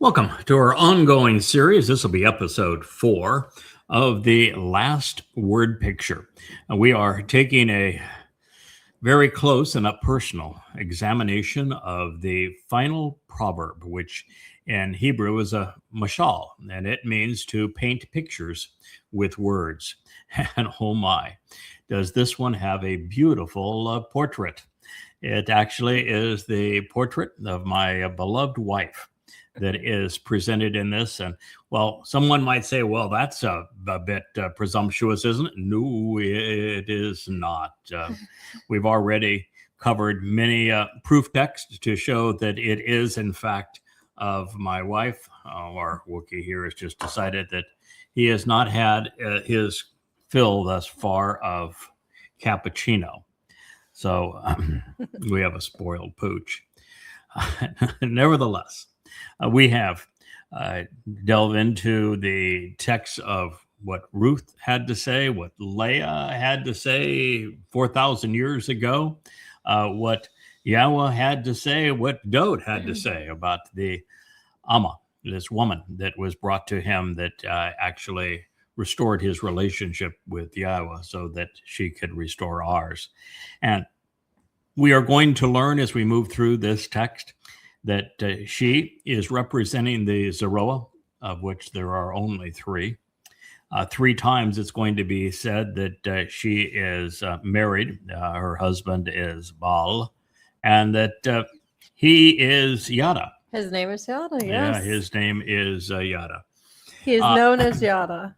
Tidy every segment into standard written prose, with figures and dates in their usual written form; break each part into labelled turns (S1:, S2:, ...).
S1: Welcome to our ongoing series. This will be episode 4 of the last word picture. We are taking a very close and up personal examination of the final proverb, which in Hebrew is a mashal, and it means to paint pictures with words. And oh my, does this one have a beautiful portrait. It actually is the portrait of my beloved wife that is presented in this. And well, someone might say, well, that's a bit presumptuous, isn't it? No, it is not. We've already covered many proof texts to show that it is, in fact, of my wife. Our Wookiee here has just decided that he has not had his fill thus far of cappuccino. So we have a spoiled pooch. Nevertheless, we have delved into the text of what Ruth had to say, what Leah had to say 4,000 years ago, what YAHOWAH had to say, what Dode had to say about the Amah, this woman that was brought to him that actually restored his relationship with YAHOWAH so that she could restore ours. And we are going to learn as we move through this text that she is representing the Zeroah, of which there are only 3. 3 times it's going to be said that she is married, her husband is Baal, and that he is Yada.
S2: His name is Yada, yes.
S1: Yeah, his name is Yada.
S2: He is known as Yada.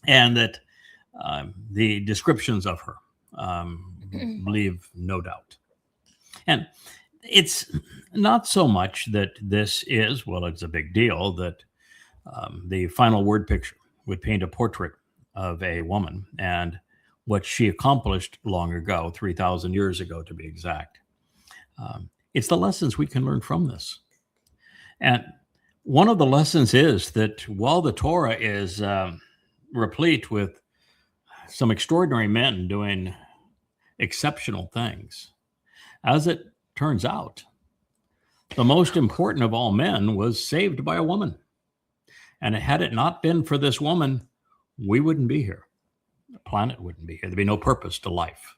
S1: And that the descriptions of her leave no doubt. And it's not so much that this is, well, it's a big deal that the final word picture would paint a portrait of a woman and what she accomplished long ago, 3,000 years ago to be exact. It's the lessons we can learn from this. And one of the lessons is that while the Torah is replete with some extraordinary men doing exceptional things, as it turns out, the most important of all men was saved by a woman. And had it not been for this woman, we wouldn't be here. The planet wouldn't be here. There'd be no purpose to life.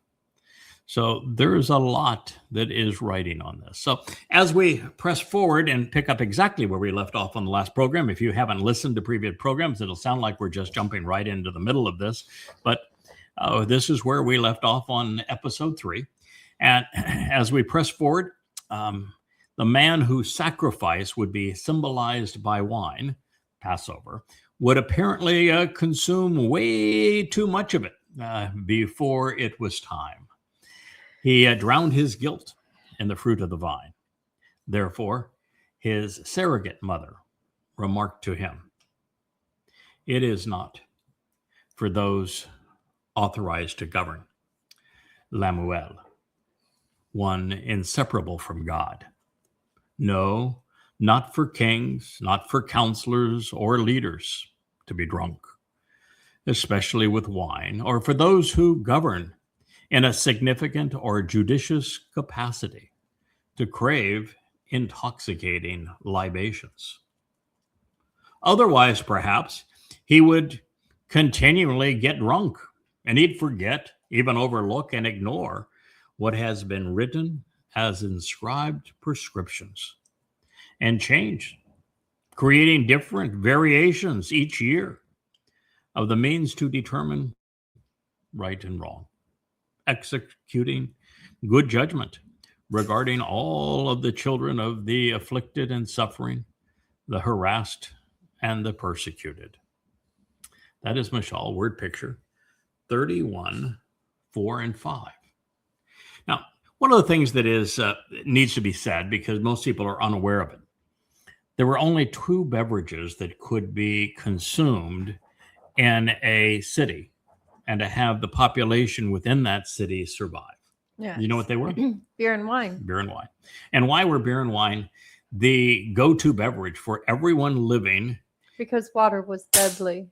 S1: So there is a lot that is writing on this. So as we press forward and pick up exactly where we left off on the last program, if you haven't listened to previous programs, it'll sound like we're just jumping right into the middle of this. But this is where we left off on episode 3. And as we press forward, the man whose sacrifice would be symbolized by wine, Passover, would apparently consume way too much of it before it was time. He drowned his guilt in the fruit of the vine. Therefore, his surrogate mother remarked to him, "It is not for those authorized to govern, Lamuel, one inseparable from God. No, not for kings, not for counselors or leaders to be drunk, especially with wine, or for those who govern in a significant or judicious capacity to crave intoxicating libations. Otherwise, perhaps, he would continually get drunk and he'd forget, even overlook and ignore what has been written as inscribed prescriptions and change, creating different variations each year of the means to determine right and wrong, executing good judgment regarding all of the children of the afflicted and suffering, the harassed and the persecuted." That is Mashal, word picture 31, 4, and 5. Now, one of the things that needs to be said, because most people are unaware of it, there were only 2 beverages that could be consumed in a city and to have the population within that city survive.
S2: Yes.
S1: You know what they were?
S2: Beer and wine.
S1: Beer and wine. And why were beer and wine the go-to beverage for everyone living?
S2: Because water was deadly.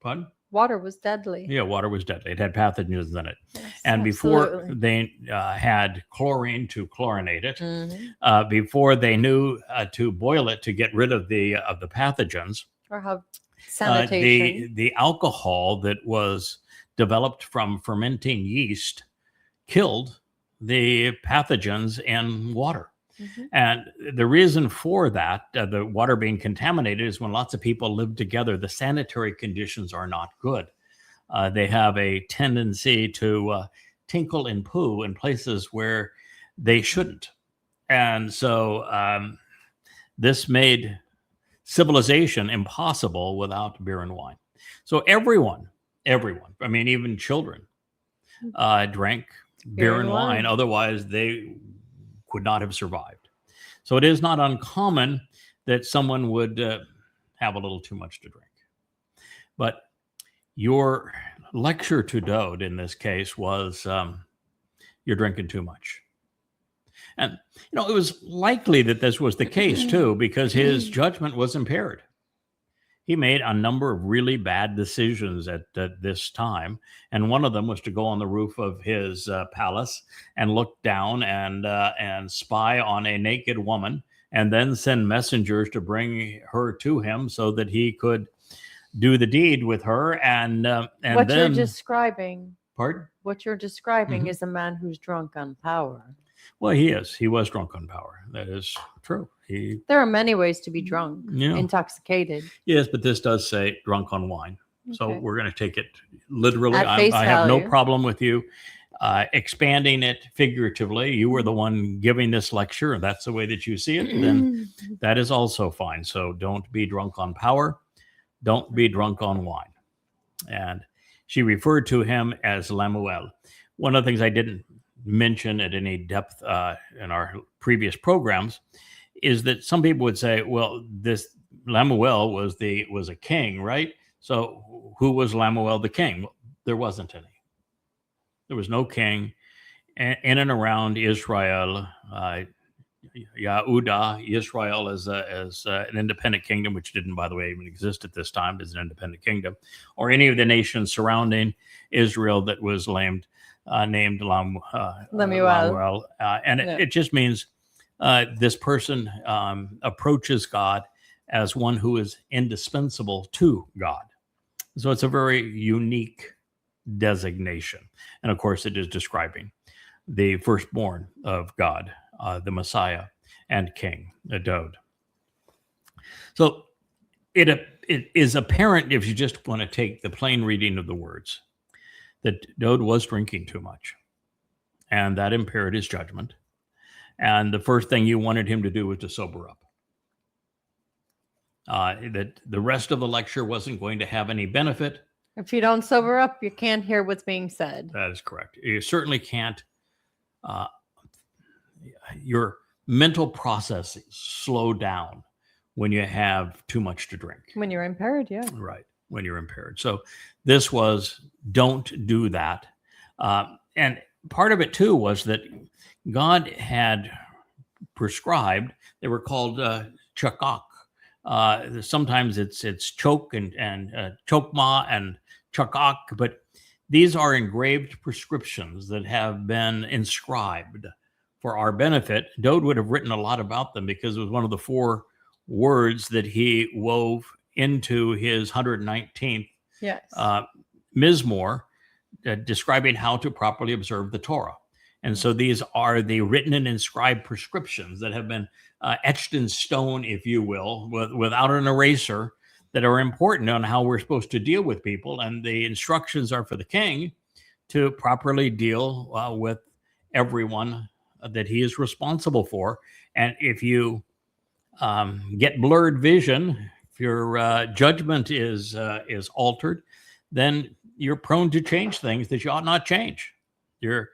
S1: Pardon?
S2: Water was deadly.
S1: Yeah, water was deadly. It had pathogens in it.
S2: Yes,
S1: And before
S2: absolutely.
S1: they had chlorine to chlorinate it,
S2: Mhm.
S1: before they knew to boil it to get rid of the pathogens,
S2: Or have sanitation.
S1: the alcohol that was developed from fermenting yeast killed the pathogens in water.
S2: Mhm.
S1: And the reason for that, the water being contaminated, is when lots of people live together, the sanitary conditions are not good. They have a tendency to tinkle and poo in places where they shouldn't. And so this made civilization impossible without beer and wine. So everyone, I mean, even children, drank beer and wine. Otherwise, they could not have survived. So it is not uncommon that someone would have a little too much to drink. But your lecture to Dode in this case was you're drinking too much. And, it was likely that this was the case too, because his judgment was impaired. He made a number of really bad decisions at this time. And one of them was to go on the roof of his palace and look down and spy on a naked woman and then send messengers to bring her to him so that he could do the deed with her. And
S2: What
S1: then,
S2: you're describing,
S1: pardon?
S2: what you're describing
S1: Mhm.
S2: is a man who's drunk on power.
S1: Well, he is. He was drunk on power. That is true.
S2: There are many ways to be drunk,
S1: Yeah.
S2: intoxicated.
S1: Yes, but this does say drunk on wine. So
S2: Okay.
S1: we're going to take it literally.
S2: At face
S1: I have no
S2: value.
S1: problem with you expanding it figuratively. You were the one giving this lecture, and that's the way that you see it. Then that is also fine. So don't be drunk on power. Don't be drunk on wine. And she referred to him as Lemuel. One of the things I didn't mention at any depth in our previous programs is that some people would say, well, this Lemuel was a king, right? So who was Lemuel the king? Well, there wasn't any. There was no king in and around Israel. YAHOWAH, Israel as an independent kingdom, which didn't, by the way, even exist at this time as an independent kingdom, or any of the nations surrounding Israel that was named Lemuel. And it just means this person approaches God as one who is indispensable to God. So it's a very unique designation. And of course, it is describing the firstborn of God, the Messiah and King, Dode. So it is apparent, if you just want to take the plain reading of the words, that Dode was drinking too much, and that impaired his judgment. And the first thing you wanted him to do was to sober up. That the rest of the lecture wasn't going to have any benefit.
S2: If you don't sober up, you can't hear what's being said.
S1: That is correct. You certainly can't. Your mental processes slow down when you have too much to drink.
S2: When you're impaired, yeah.
S1: Right, when you're impaired. So this was, don't do that. And part of it too was that God had prescribed, they were called chakak. Sometimes it's choke and chokma and chakak, but these are engraved prescriptions that have been inscribed for our benefit. Dode would have written a lot about them because it was one of the 4 words that he wove into his 119th
S2: Yes.
S1: Mizmor, describing how to properly observe the Torah. And so these are the written and inscribed prescriptions that have been etched in stone, if you will, without an eraser, that are important on how we're supposed to deal with people. And the instructions are for the king to properly deal with everyone that he is responsible for. And if you get blurred vision, if your judgment is altered, then you're prone to change things that you ought not change. You're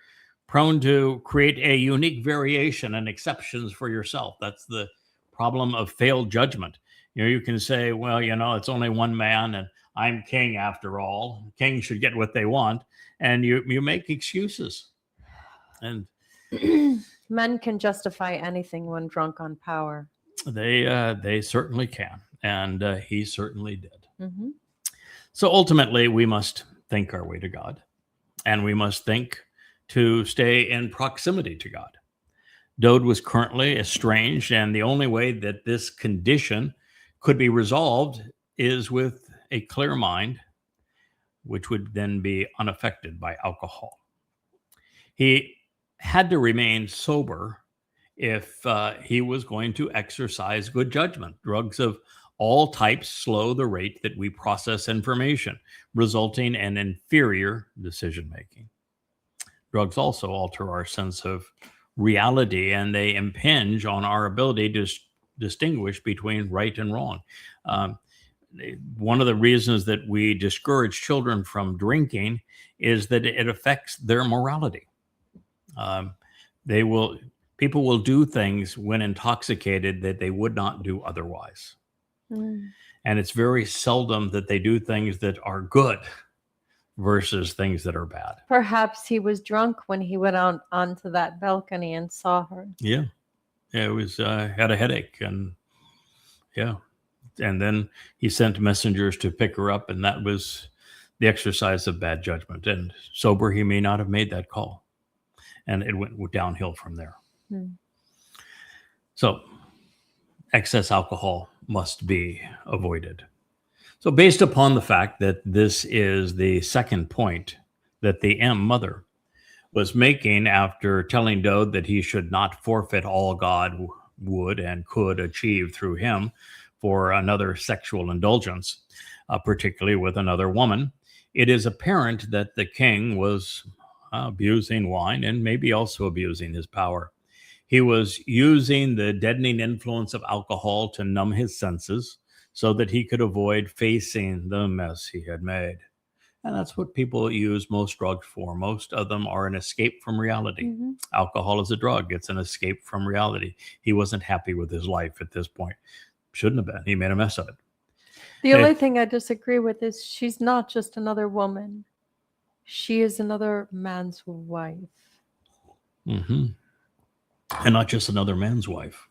S1: prone to create a unique variation and exceptions for yourself. That's the problem of failed judgment. You can say, well, it's only one man and I'm king after all. Kings should get what they want. And you make excuses. And
S2: men can justify anything when drunk on power.
S1: They certainly can. And he certainly did.
S2: Mm-hmm.
S1: So ultimately, we must think our way to God, and we must think to stay in proximity to God. Dode was currently estranged, and the only way that this condition could be resolved is with a clear mind, which would then be unaffected by alcohol. He had to remain sober if he was going to exercise good judgment. Drugs of all types slow the rate that we process information, resulting in inferior decision making. Drugs also alter our sense of reality, and they impinge on our ability to distinguish between right and wrong. One of the reasons that we discourage children from drinking is that it affects their morality. People will do things when intoxicated that they would not do otherwise. And it's very seldom that they do things that are good versus things that are bad.
S2: Perhaps he was drunk when he went onto that balcony and saw her.
S1: Yeah, it was had a headache, and then he sent messengers to pick her up, and that was the exercise of bad judgment. And sober, he may not have made that call, and it went downhill from there. So excess alcohol must be avoided. So based upon the fact that this is the second point that the mother was making after telling Dode that he should not forfeit all God would and could achieve through him for another sexual indulgence, particularly with another woman, it is apparent that the king was abusing wine and maybe also abusing his power. He was using the deadening influence of alcohol to numb his senses so that he could avoid facing the mess he had made. And that's what people use most drugs for. Most of them are an escape from reality. Alcohol is a drug. It's an escape from reality. He wasn't happy with his life at this point. Shouldn't have been. He made a mess of it.
S2: The only thing I disagree with is she's not just another woman. She is another man's wife.
S1: And not just another man's wife.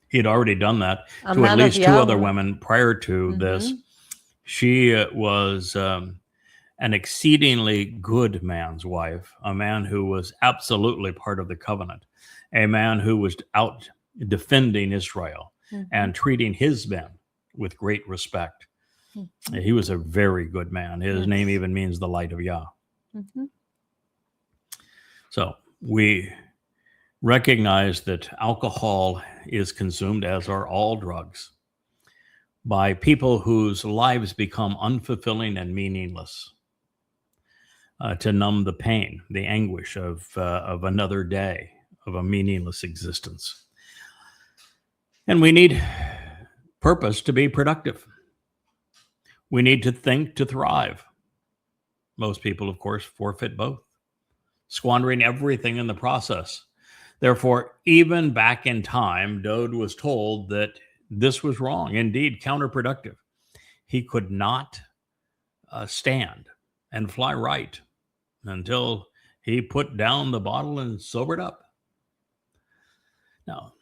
S1: He had already done that to at least two other women prior to this. She was an exceedingly good man's wife, a man who was absolutely part of the covenant, a man who was out defending Israel and treating his men with great respect. He was a very good man. His name even means the light of Yah. So we recognize that alcohol is consumed, as are all drugs, by people whose lives become unfulfilling and meaningless, to numb the pain, the anguish of another day, of a meaningless existence. And we need purpose to be productive. We need to think to thrive. Most people, of course, forfeit both, squandering everything in the process. Therefore, even back in time, Dode was told that this was wrong, indeed counterproductive. He could not stand and fly right until he put down the bottle and sobered up. Now,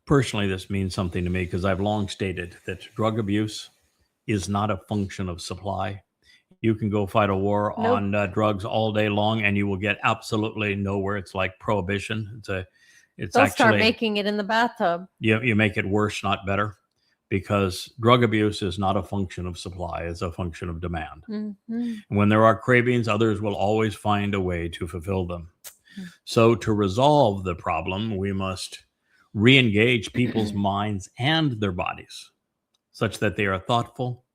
S1: personally, this means something to me because I've long stated that drug abuse is not a function of supply. You can go fight a war on drugs all day long, and you will get absolutely nowhere. It's like prohibition. They'll actually
S2: start making it in the bathtub.
S1: You make it worse, not better, because drug abuse is not a function of supply. It's a function of demand. When there are cravings, others will always find a way to fulfill them. So to resolve the problem, we must re-engage people's minds and their bodies such that they are thoughtful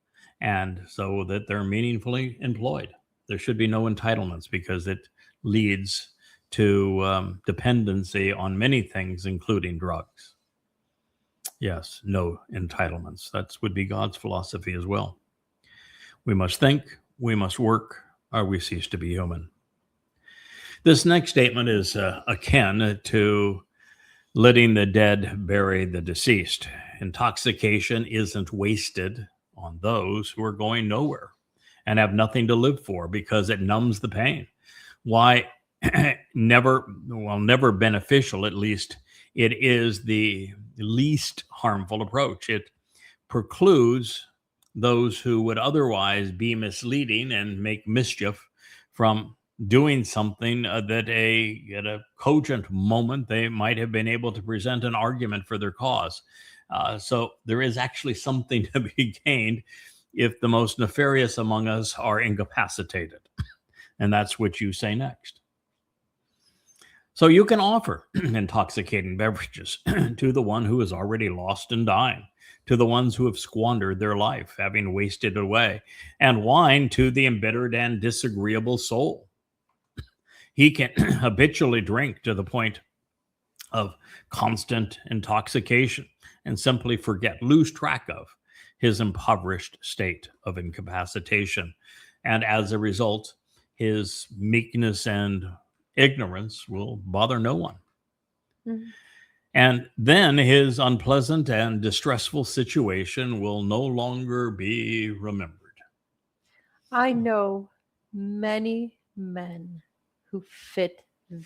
S1: and so that they're meaningfully employed. There should be no entitlements because it leads to dependency on many things, including drugs. Yes, no entitlements. That would be God's philosophy as well. We must think, we must work, or we cease to be human. This next statement is akin to letting the dead bury the deceased. Intoxication isn't wasted on those who are going nowhere and have nothing to live for because it numbs the pain. Why? Never beneficial, at least it is the least harmful approach. It precludes those who would otherwise be misleading and make mischief from doing something that at a cogent moment they might have been able to present an argument for their cause. So there is actually something to be gained if the most nefarious among us are incapacitated. And that's what you say next. So you can offer intoxicating beverages to the one who is already lost and dying, to the ones who have squandered their life, having wasted away, and wine to the embittered and disagreeable soul. He can habitually drink to the point of constant intoxication and simply forget, lose track of his impoverished state of incapacitation. And as a result, his meekness and ignorance will bother no one.
S2: Mhm.
S1: And then his unpleasant and distressful situation will no longer be remembered.
S2: I know many men who fit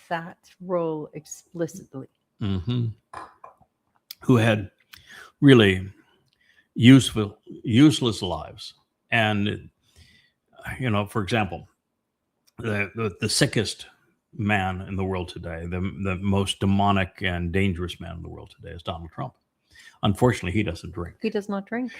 S2: that role explicitly.
S1: Mm-hmm. Who had really useless lives. And, for example, the sickest man in the world today, the most demonic and dangerous man in the world today is Donald Trump. Unfortunately, he doesn't drink.
S2: He does not drink.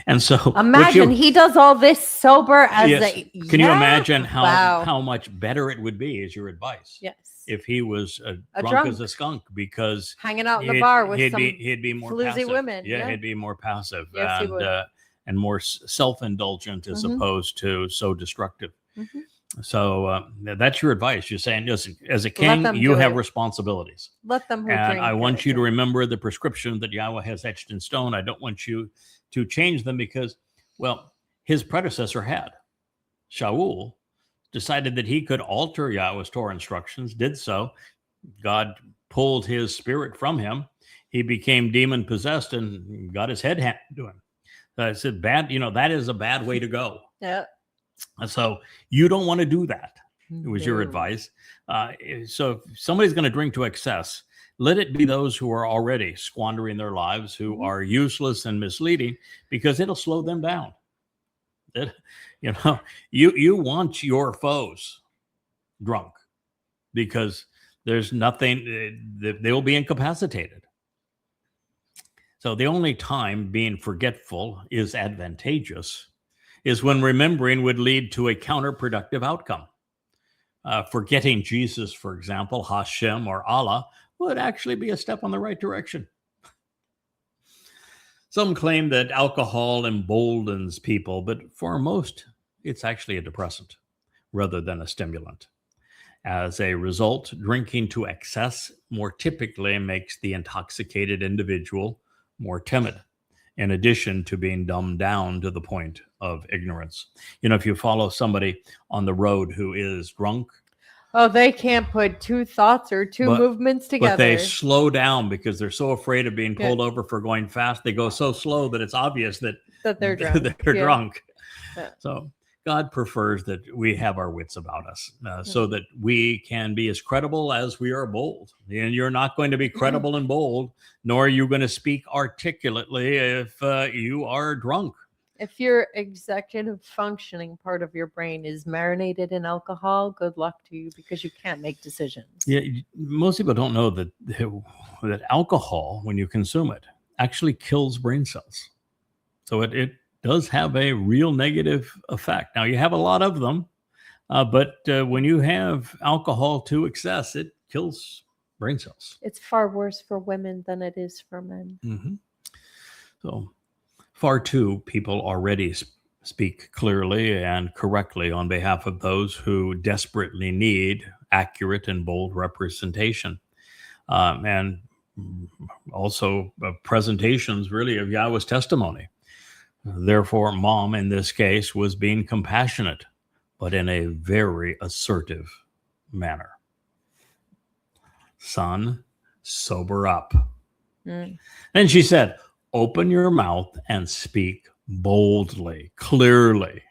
S1: And so
S2: imagine he does all this sober as
S1: yes, can you imagine how
S2: Wow.
S1: much better it would be, is your advice?
S2: Yes.
S1: If he was
S2: A
S1: drunk as a skunk, because
S2: hanging out in the bar with some
S1: he'd be more
S2: floozy
S1: passive.
S2: women.
S1: Yeah, he'd be more passive.
S2: Yes, he would.
S1: And more self-indulgent as
S2: Mhm.
S1: opposed to so destructive.
S2: Mhm.
S1: So that's your advice. You're saying, listen, as a
S2: Let
S1: king,
S2: them
S1: you
S2: do
S1: have
S2: it.
S1: responsibilities.
S2: Let them who
S1: And
S2: drink.
S1: I want you to remember the prescription that Yahweh has etched in stone. I don't want you to change them because, well, his predecessor had. Shaul decided that he could alter Yahweh's Torah instructions, did so. God pulled his spirit from him. He became demon possessed and got his head handed to him. I said, bad, that is a bad way to go.
S2: Yeah.
S1: And so you don't want to do that. It was your
S2: No.
S1: advice. So if somebody's going to drink to excess, let it be those who are already squandering their lives, who
S2: Mhm.
S1: are useless and misleading, because it'll slow them down. You want your foes drunk because there's nothing, they will be incapacitated. So the only time being forgetful is advantageous is when remembering would lead to a counterproductive outcome. Forgetting Jesus, for example, Hashem or Allah, would actually be a step on the right direction. Some claim that alcohol emboldens people, but for most, it's actually a depressant rather than a stimulant. As a result, drinking to excess more typically makes the intoxicated individual more timid, in addition to being dumbed down to the point of ignorance. If you follow somebody on the road who is drunk,
S2: Oh, they can't put two thoughts or two movements together.
S1: but they slow down because they're so afraid of being pulled over for going fast. They go so slow that it's obvious that
S2: they're drunk.
S1: They're
S2: Yeah.
S1: drunk.
S2: Yeah.
S1: So God prefers that we have our wits about us so that we can be as credible as we are bold. And you're not going to be credible and bold, nor are you going to speak articulately if you are drunk.
S2: If your executive functioning part of your brain is marinated in alcohol, good luck to you because you can't make decisions.
S1: Yeah, most people don't know that alcohol, when you consume it, actually kills brain cells. So it does have a real negative effect. Now, you have a lot of them, but when you have alcohol to excess, it kills brain cells.
S2: It's far worse for women than it is for men.
S1: Mm-hmm. So far too, people already speak clearly and correctly on behalf of those who desperately need accurate and bold representation. And also presentations really of Yahweh's testimony. Therefore, mom in this case was being compassionate, but in a very assertive manner. Son, sober up.
S2: Mm.
S1: Then she said, open your mouth and speak boldly, clearly,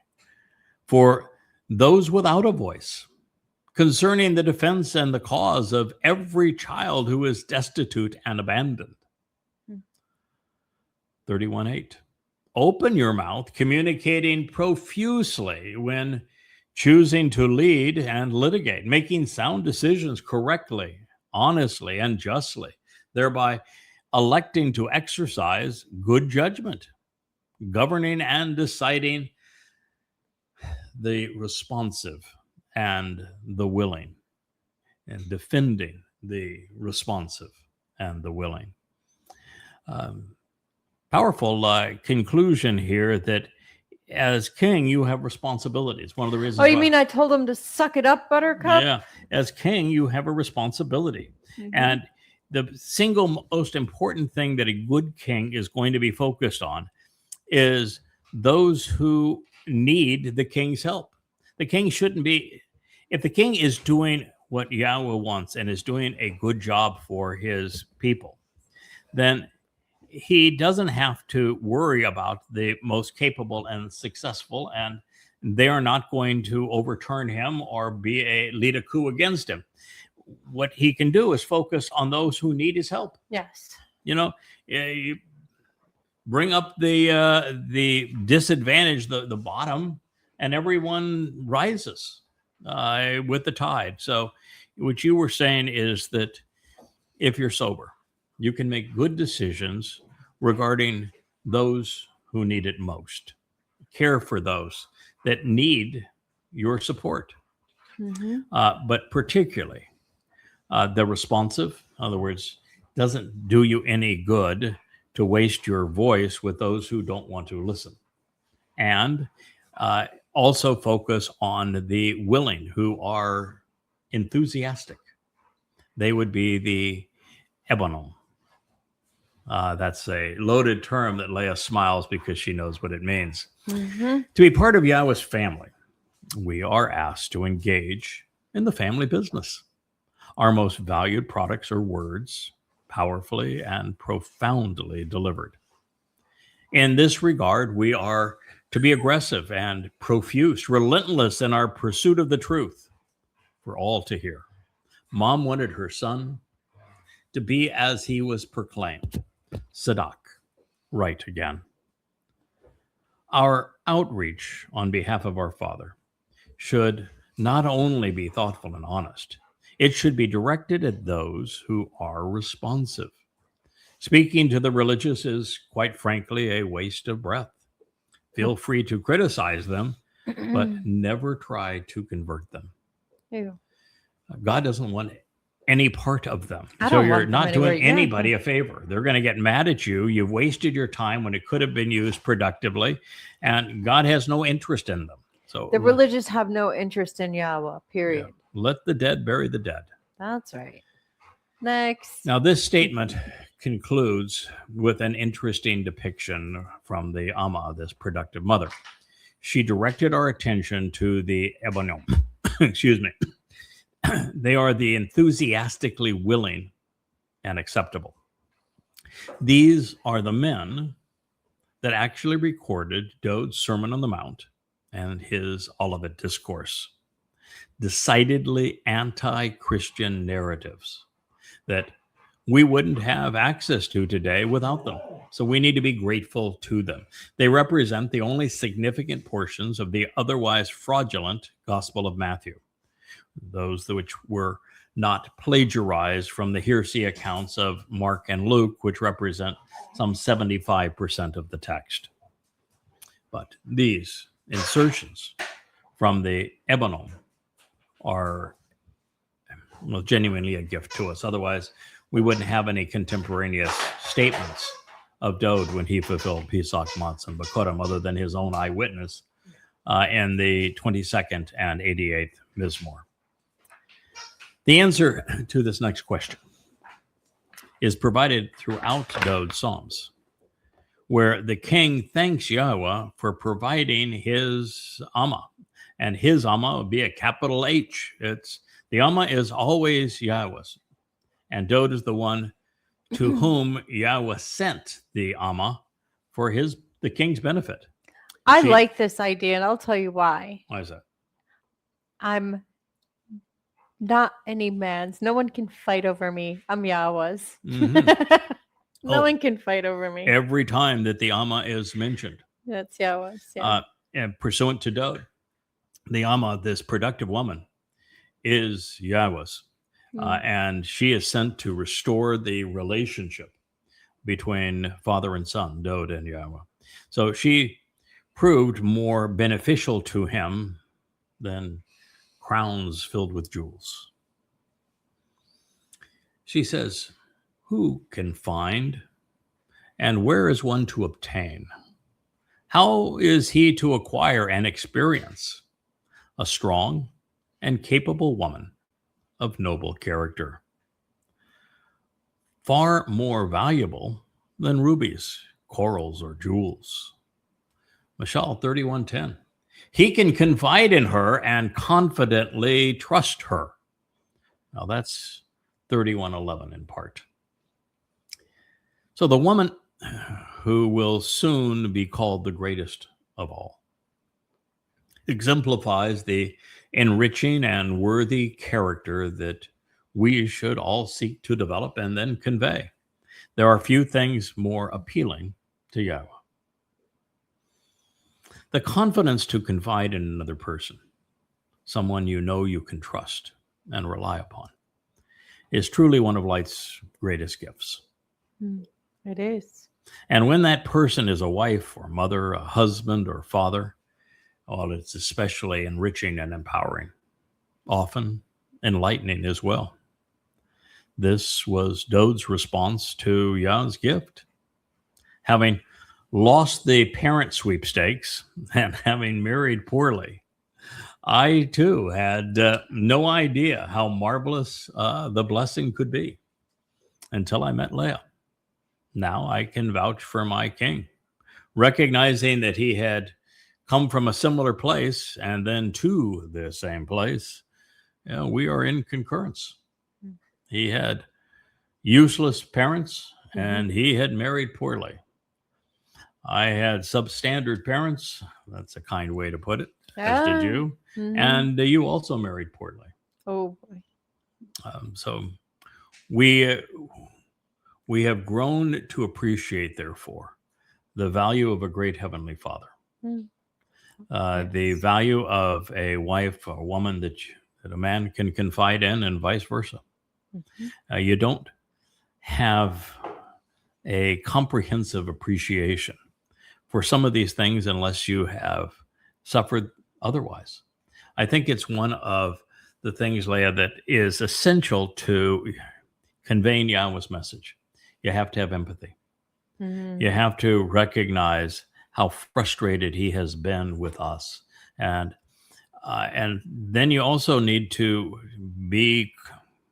S1: for those without a voice, concerning the defense and the cause of every child who is destitute and abandoned. 31:8. Open your mouth, communicating profusely when choosing to lead and litigate, making sound decisions correctly, honestly, and justly, thereby electing to exercise good judgment, governing and deciding the responsive and the willing, and defending the responsive and the willing. Powerful conclusion here that as king, you have responsibilities. One of the reasons.
S2: Oh, you mean I told him to suck it up, Buttercup?
S1: Yeah. As king, you have a responsibility.
S2: Mhm.
S1: And the single most important thing that a good king is going to be focused on is those who need the king's help. The king shouldn't be, if the king is doing what Yahweh wants and is doing a good job for his people, then he doesn't have to worry about the most capable and successful, and they are not going to overturn him or lead a coup against him. What he can do is focus on those who need his help.
S2: Yes.
S1: You bring up the disadvantage, the bottom, and everyone rises with the tide. So what you were saying is that if you're sober, you can make good decisions regarding those who need it most. Care for those that need your support, but particularly the responsive. In other words, doesn't do you any good to waste your voice with those who don't want to listen. And also focus on the willing, who are enthusiastic. They would be the ebonom. That's a loaded term that Leah smiles because she knows what it means. To be part of Yahweh's family, we are asked to engage in the family business. Our most valued products are words, powerfully and profoundly delivered. In this regard, we are to be aggressive and profuse, relentless in our pursuit of the truth for all to hear. Mom wanted her son to be as he was proclaimed, Sadak, right again. Our outreach on behalf of our Father should not only be thoughtful and honest, it should be directed at those who are responsive. Speaking to the religious is, quite frankly, a waste of breath. Feel free to criticize them, but never try to convert them.
S2: Ew.
S1: God doesn't want any part of them.
S2: I
S1: So
S2: don't
S1: you're
S2: want them
S1: not doing
S2: anywhere.
S1: anybody a favor. They're going to get mad at you. You've wasted your time when it could have been used productively, and God has no interest in them. So
S2: The religious have no interest in Yahweh, period.
S1: yeah, let the dead bury the dead.
S2: That's right. Next.
S1: Now, this statement concludes with an interesting depiction from the Amah, this productive mother. She directed our attention to the ebonom. Excuse me. They are the enthusiastically willing and acceptable. These are the men that actually recorded Dode's Sermon on the Mount and his Olivet Discourse. Decidedly anti-Christian narratives that we wouldn't have access to today without them. So we need to be grateful to them. They represent the only significant portions of the otherwise fraudulent Gospel of Matthew, those which were not plagiarized from the hearsay accounts of Mark and Luke, which represent some 75% of the text. But these insertions from the ebonom are genuinely a gift to us. Otherwise, we wouldn't have any contemporaneous statements of Dode when he fulfilled Pesach, Matzah, and Bakorim, other than his own eyewitness in the 22nd and 88th Mizmor. The answer to this next question is provided throughout Dode's Psalms, where the king thanks Yahweh for providing his Amah. And his Amah would be a capital H. The Amah is always Yahweh's. And Dode is the one to whom Yahweh sent the Amah for the king's benefit.
S2: I like this idea, and I'll tell you why.
S1: Why is that?
S2: I'm not any man's. No one can fight over me. I'm Yahweh's. No one can fight over me.
S1: Every time that the Amah is mentioned,
S2: That's YAHOWAH's. Yeah.
S1: and pursuant to Dode, the Amah, this productive woman, is YAHOWAH's. And she is sent to restore the relationship between father and son, Dode and YAHOWAH. So she proved more beneficial to him than crowns filled with jewels. She says, who can find, and where is one to obtain? How is he to acquire and experience a strong and capable woman of noble character? Far more valuable than rubies, corals, or jewels. Mashal 31:10. He can confide in her and confidently trust her. Now that's 31:11 in part. So the woman who will soon be called the greatest of all exemplifies the enriching and worthy character that we should all seek to develop and then convey. There are few things more appealing to YAHOWAH. The confidence to confide in another person, someone you know you can trust and rely upon, is truly one of life's greatest gifts.
S2: It is.
S1: And when that person is a wife or mother, a husband or father, well, it's especially enriching and empowering, often enlightening as well. This was Dode's response to Yah's gift. Having lost the parent sweepstakes and having married poorly, I too had no idea how marvelous the blessing could be until I met Leah. Now I can vouch for my king, recognizing that he had come from a similar place and then to the same place. We are in concurrence. He had useless parents and he had married poorly. I had substandard parents. That's a kind way to put it, as did you. And you also married poorly.
S2: Oh, boy.
S1: So we have grown to appreciate, therefore, the value of a great Heavenly Father. The value of a wife or woman that a man can confide in, and vice versa. You don't have a comprehensive appreciation for some of these things unless you have suffered otherwise. I think it's one of the things, Leah, that is essential to conveying Yahweh's message. You have to have empathy. You have to recognize how frustrated he has been with us. And then you also need to be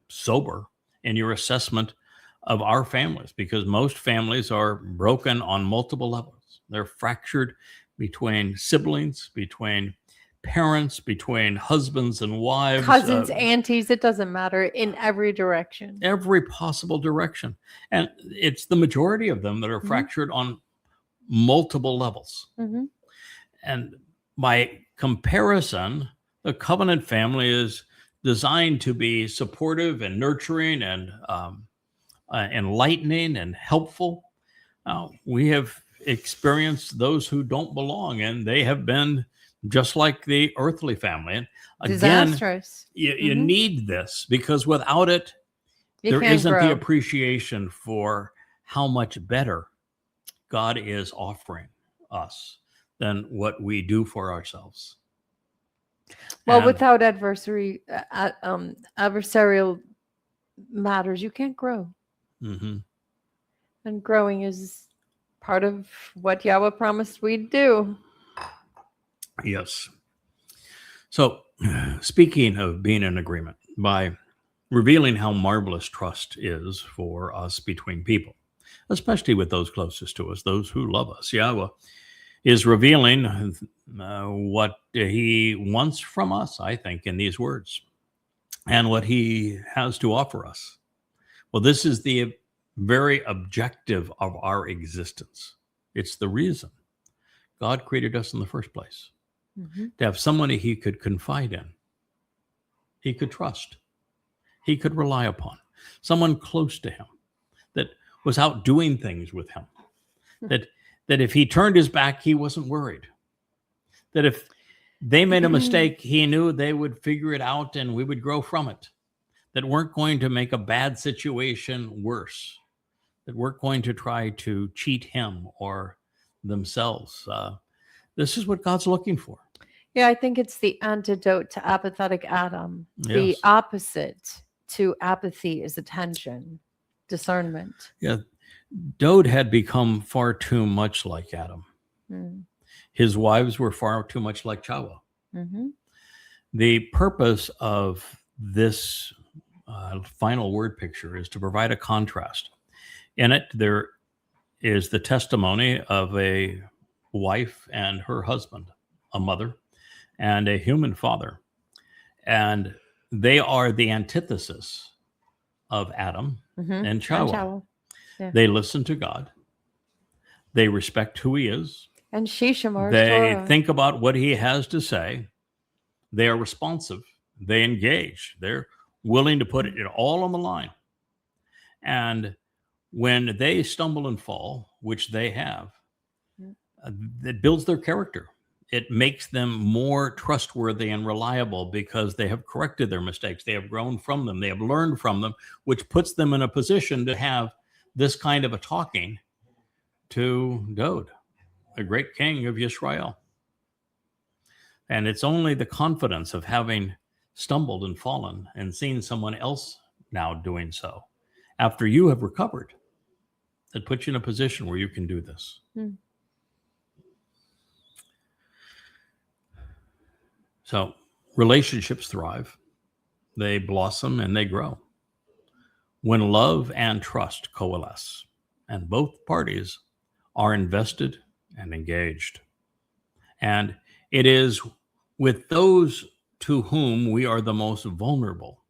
S1: sober in your assessment of our families, because most families are broken on multiple levels. They're fractured between siblings, between parents, between husbands and wives,
S2: cousins, aunties, it doesn't matter, in every direction.
S1: Every possible direction. And it's the majority of them that are fractured on multiple levels. And by comparison, the covenant family is designed to be supportive and nurturing and enlightening and helpful. We have experienced those who don't belong, and they have been just like the earthly family. And again,
S2: disastrous.
S1: You need this, because without it, there isn't the appreciation for how much better God is offering us than what we do for ourselves.
S2: Well, without adversarial matters, you can't grow. And growing is part of what Yahweh promised we'd do.
S1: Yes. So, speaking of being in agreement, by revealing how marvelous trust is for us between people, especially with those closest to us, those who love us, Yahweh is revealing what he wants from us, I think, in these words, and what he has to offer us. Well, this is the very objective of our existence. It's the reason God created us in the first place. To have somebody he could confide in, he could trust, he could rely upon, someone close to him that was out doing things with him. That if he turned his back, he wasn't worried. That if they made a mistake, he knew they would figure it out and we would grow from it. That weren't going to make a bad situation worse. That weren't going to try to cheat him or themselves. This is what God's looking for.
S2: Yeah, I think it's the antidote to apathetic Adam. The
S1: Yes.
S2: opposite to apathy is attention, discernment.
S1: Yeah. Dode had become far too much like Adam.
S2: Mm.
S1: His wives were far too much like YAHOWAH.
S2: Mm-hmm.
S1: The purpose of this final word picture is to provide a contrast. In it, there is the testimony of a wife and her husband, a mother, and a human father. And they are the antithesis of Adam
S2: Mm-hmm.
S1: and YAHOWAH.
S2: YAHOWAH. Yeah.
S1: They listen to God. They respect who he is.
S2: And Shishamar
S1: They
S2: Torah.
S1: think about what he has to say. They are responsive. They engage. They're willing to put it all on the line. And when they stumble and fall, which they have, it builds their character. It makes them more trustworthy and reliable because they have corrected their mistakes. They have grown from them. They have learned from them, which puts them in a position to have this kind of a talking to Dode, the great king of Yisrael. And it's only the confidence of having stumbled and fallen and seen someone else now doing so after you have recovered that puts you in a position where you can do this. So relationships thrive, they blossom, and they grow when love and trust coalesce and both parties are invested and engaged. And it is with those to whom we are the most vulnerable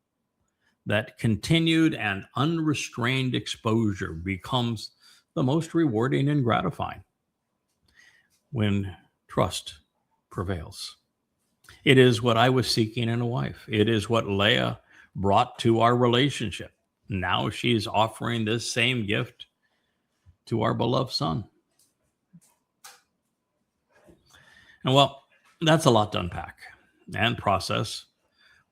S1: that continued and unrestrained exposure becomes the most rewarding and gratifying when trust prevails. It is what I was seeking in a wife. It is what Leah brought to our relationship. Now she's offering this same gift to our beloved son. And well, that's a lot to unpack and process.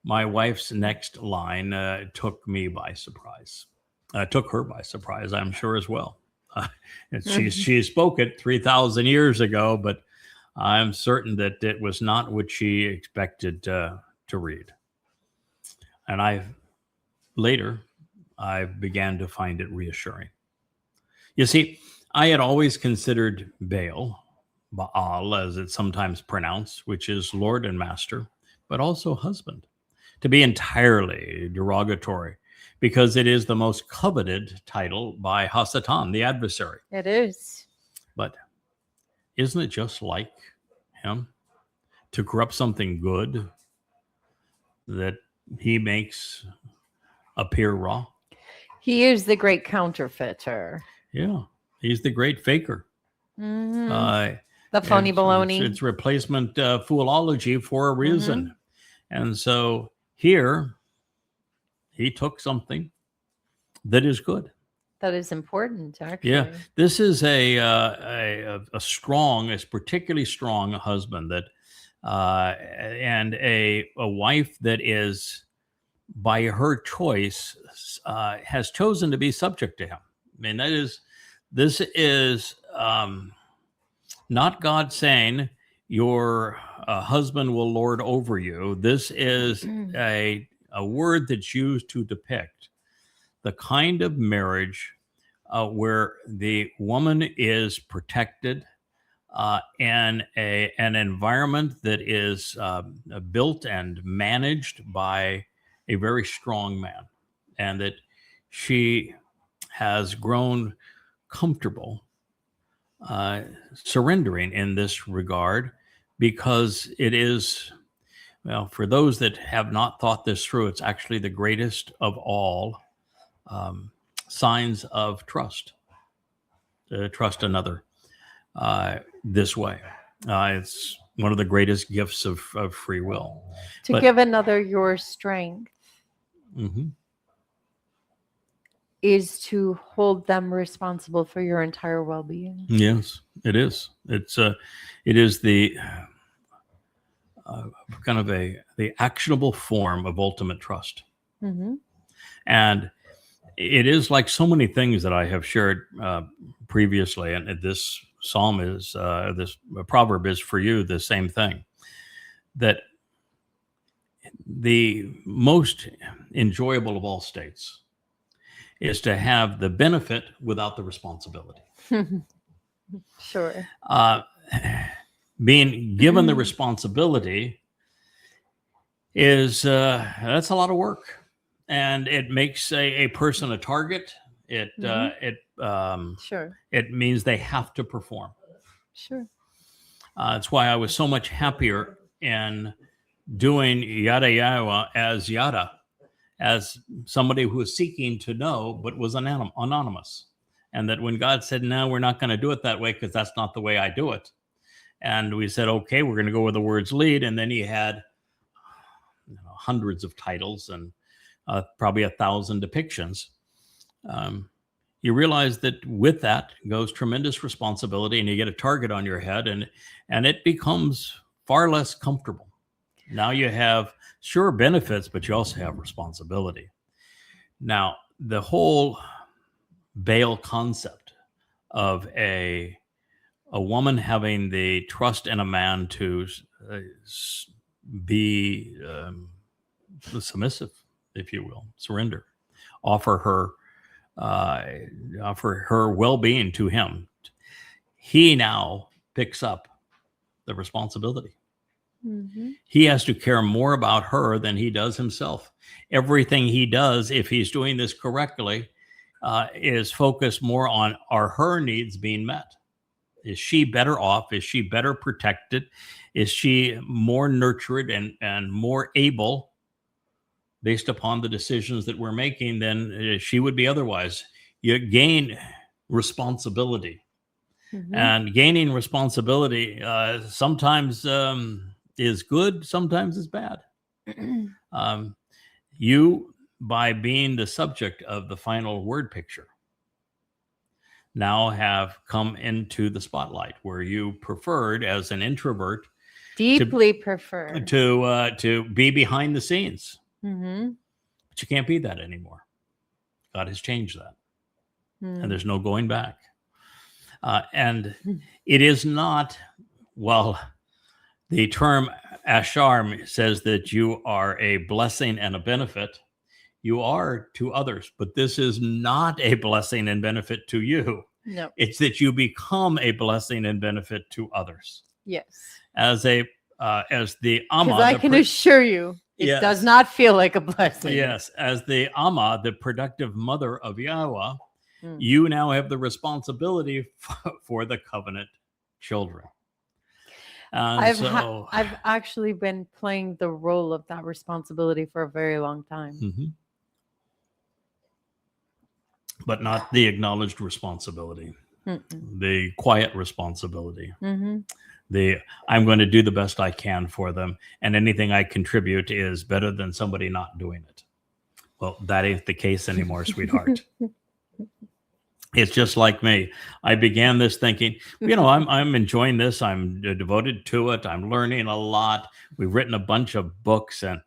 S1: My wife's next line took me by surprise. Took her by surprise, I'm sure, as well. She spoke it 3,000 years ago, but I'm certain that it was not what she expected to read. And I began to find it reassuring. You see, I had always considered Baal, as it's sometimes pronounced, which is Lord and Master, but also husband, to be entirely derogatory because it is the most coveted title by Hasatan, the adversary.
S2: It is.
S1: But isn't it just like him to corrupt something good that he makes appear raw?
S2: He is the great counterfeiter.
S1: Yeah, he's the great faker.
S2: Mm-hmm. The phony baloney.
S1: It's replacement foolology for a reason. And so here, he took something that is good.
S2: That is important, actually.
S1: Yeah, this is a strong, a particularly strong husband that, and a wife that is, by her choice, has chosen to be subject to him. I mean, this is not God saying your husband will lord over you. This is a word that's used to depict the kind of marriage where the woman is protected in an environment that is built and managed by a very strong man, and that she has grown comfortable surrendering in this regard, because it is, well, for those that have not thought this through, it's actually the greatest of all signs of trust, to trust another this way. It's one of the greatest gifts of free will.
S2: To give another your strength is to hold them responsible for your entire well-being.
S1: Yes, it is. It is the kind of the actionable form of ultimate trust.
S2: Mm-hmm.
S1: And it is like so many things that I have shared previously. And this psalm is, this proverb is for you the same thing, that the most enjoyable of all states is to have the benefit without the responsibility.
S2: Sure.
S1: Being given the responsibility is that's a lot of work, and it makes a person a target.
S2: Sure.
S1: It means they have to perform.
S2: Sure.
S1: That's why I was so much happier in doing YAHOWAH as Yada, as somebody who was seeking to know but was anonymous. And that when God said, no, we're not going to do it that way because that's not the way I do it. And we said, okay, we're going to go where the words lead. And then he had hundreds of titles and probably 1,000 depictions. You realize that with that goes tremendous responsibility, and you get a target on your head, and it becomes far less comfortable. Now you have sure benefits, but you also have responsibility. Now, the whole Baal concept of a woman having the trust in a man to be submissive, if you will, surrender, offer her well-being to him. He now picks up the responsibility.
S2: Mm-hmm.
S1: He has to care more about her than he does himself. Everything he does, if he's doing this correctly, is focused more on, are her needs being met? Is she better off? Is she better protected? Is she more nurtured and more able, based upon the decisions that we're making, than she would be otherwise? You gain responsibility.
S2: Mm-hmm.
S1: And gaining responsibility sometimes is good, sometimes is bad. You, by being the subject of the final word picture, now have come into the spotlight, where you preferred, as an introvert,
S2: Deeply prefer
S1: to be behind the scenes.
S2: Mm-hmm.
S1: But you can't be that anymore. God has changed that.
S2: Mm.
S1: And there's no going back. And it is not, well, the term ashar says that you are a blessing and a benefit. You are to others, but this is not a blessing and benefit to you.
S2: No.
S1: It's that you become a blessing and benefit to others.
S2: Yes.
S1: As the Amah.
S2: Because I can assure you, it does not feel like a blessing.
S1: Yes. As the Amah, the productive mother of YAHOWAH, you now have the responsibility for the covenant children.
S2: I've actually been playing the role of that responsibility for a very long time.
S1: Mm-hmm. But not the acknowledged responsibility. Mm-mm. The quiet responsibility. Mm-hmm. I'm going to do the best I can for them, and anything I contribute is better than somebody not doing it. Well, that ain't the case anymore, sweetheart. It's just like me. I began this thinking, I'm enjoying this. I'm devoted to it. I'm learning a lot. We've written a bunch of books and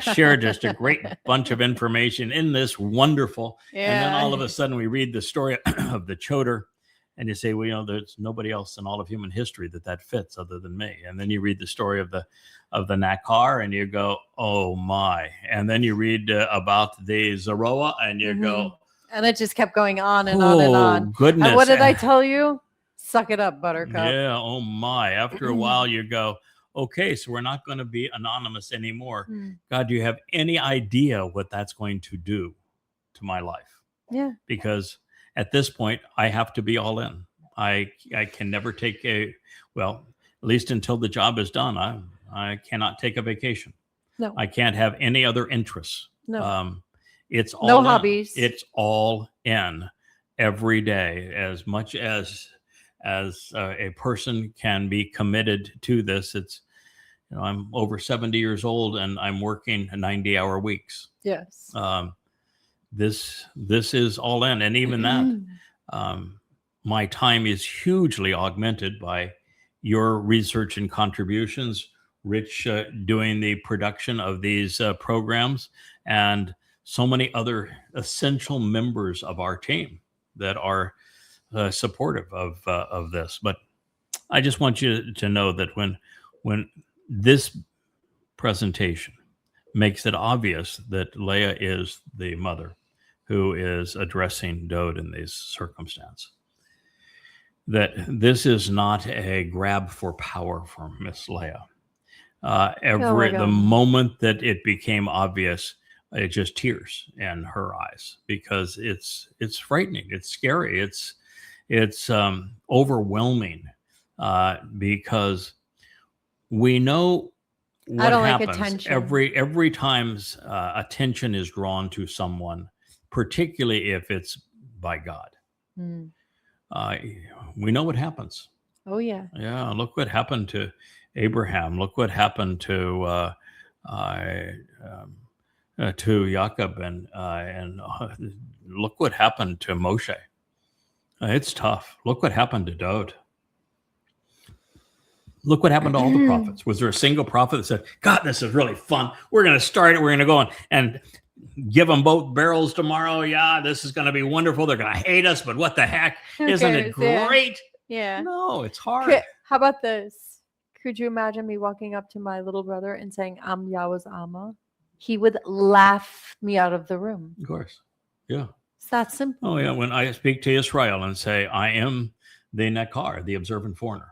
S1: shared just a great bunch of information in this wonderful. Yeah. And then all of a sudden we read the story of the Choder, and you say, well, there's nobody else in all of human history that fits other than me. And then you read the story of the Nakar, and you go, oh my. And then you read about the Zeroah, and you go.
S2: And it just kept going on and on and on.
S1: Goodness.
S2: And what did I tell you? Suck it up, Buttercup.
S1: Yeah. Oh my. After a while, you go, okay, so we're not going to be anonymous anymore. God, do you have any idea what that's going to do to my life? Yeah. Because at this point, I have to be all in. I can never take at least until the job is done, I cannot take a vacation. No. I can't have any other interests. No. It's all
S2: no hobbies.
S1: It's all in every day, as much as a person can be committed to this. It's, I'm over 70 years old and I'm working 90-hour weeks.
S2: Yes.
S1: this is all in. And even that, my time is hugely augmented by your research and contributions, Rich doing the production of these programs, and so many other essential members of our team that are supportive of this. But I just want you to know that when this presentation makes it obvious that Leah is the mother who is addressing Dode in this circumstance, that this is not a grab for power for Miss Leah. The moment that it became obvious, it just tears in her eyes, because it's frightening, it's scary, it's overwhelming, because we know what happens every time attention is drawn to someone, particularly if it's by God. We know what happens.
S2: Oh yeah.
S1: Yeah. Look what happened to Abraham. Look what happened to Jacob, and look what happened to Moshe. It's tough. Look what happened to Dode. Look what happened to all the prophets. Was there a single prophet that said, God, this is really fun. We're going to start it. We're going to go and give them both barrels tomorrow. Yeah, this is going to be wonderful. They're going to hate us, but what the heck? Isn't it great?
S2: Yeah.
S1: No, it's hard.
S2: How about this? Could you imagine me walking up to my little brother and saying, I'm Yahweh's Amah? He would laugh me out of the room.
S1: Of course. Yeah.
S2: It's that simple.
S1: Oh, yeah. When I speak to Israel and say, I am the Nakar, the observant foreigner,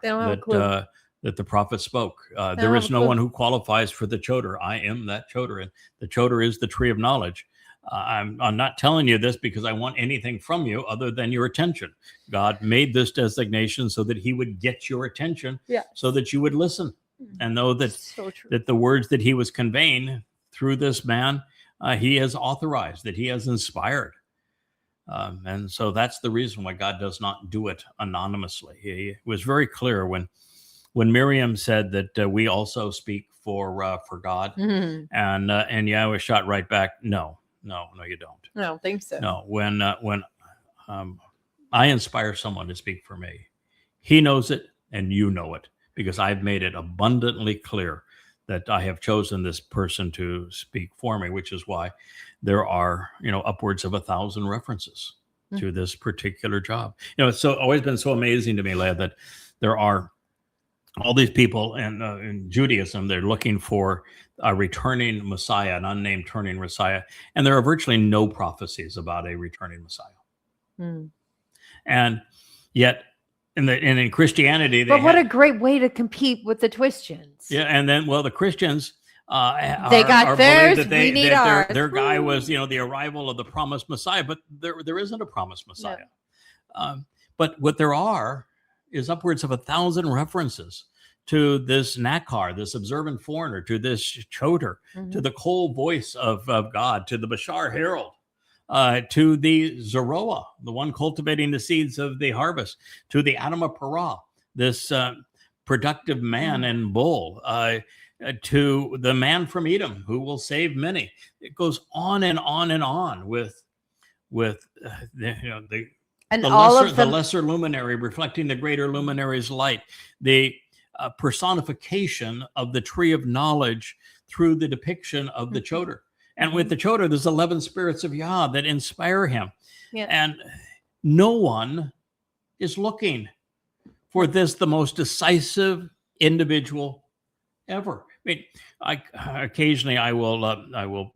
S1: that the prophet spoke. There is no one who qualifies for the Choder. I am that Choder, and the Choder is the tree of knowledge. I'm not telling you this because I want anything from you other than your attention. God made this designation so that he would get your attention, so that you would listen and know that, that the words that he was conveying through this man, he has authorized, that he has inspired. And so that's the reason why God does not do it anonymously. He was very clear when Miriam said that we also speak for God, and Yahweh shot right back, no, you don't.
S2: I don't think so.
S1: No, when I inspire someone to speak for me, he knows it and you know it, because I've made it abundantly clear that I have chosen this person to speak for me, which is why there are, upwards of 1,000 references to this particular job. It's always been so amazing to me, Leah, that there are all these people in Judaism. They're looking for a returning Messiah, an unnamed turning Messiah, and there are virtually no prophecies about a returning Messiah. And yet, in Christianity,
S2: what a great way to compete with the Christians.
S1: Yeah, and then the Christians
S2: they got theirs.
S1: That we need ours. Their guy was the arrival of the promised Messiah, but there isn't a promised Messiah. No. But what there are is upwards of 1,000 references to this Nakar, this observant foreigner, to this Choder, to the cold voice of God, to the Bashar Herald, to the Zeroah, the one cultivating the seeds of the harvest, to the Adamah Parah, this productive man and bull, to the man from Edom who will save many. It goes on and on and on with the lesser luminary reflecting the greater luminary's light, the personification of the tree of knowledge through the depiction of the Choder. And with the Choder, there's 11 spirits of Yah that inspire him. Yeah. And no one is looking for this, the most decisive individual ever. Occasionally I will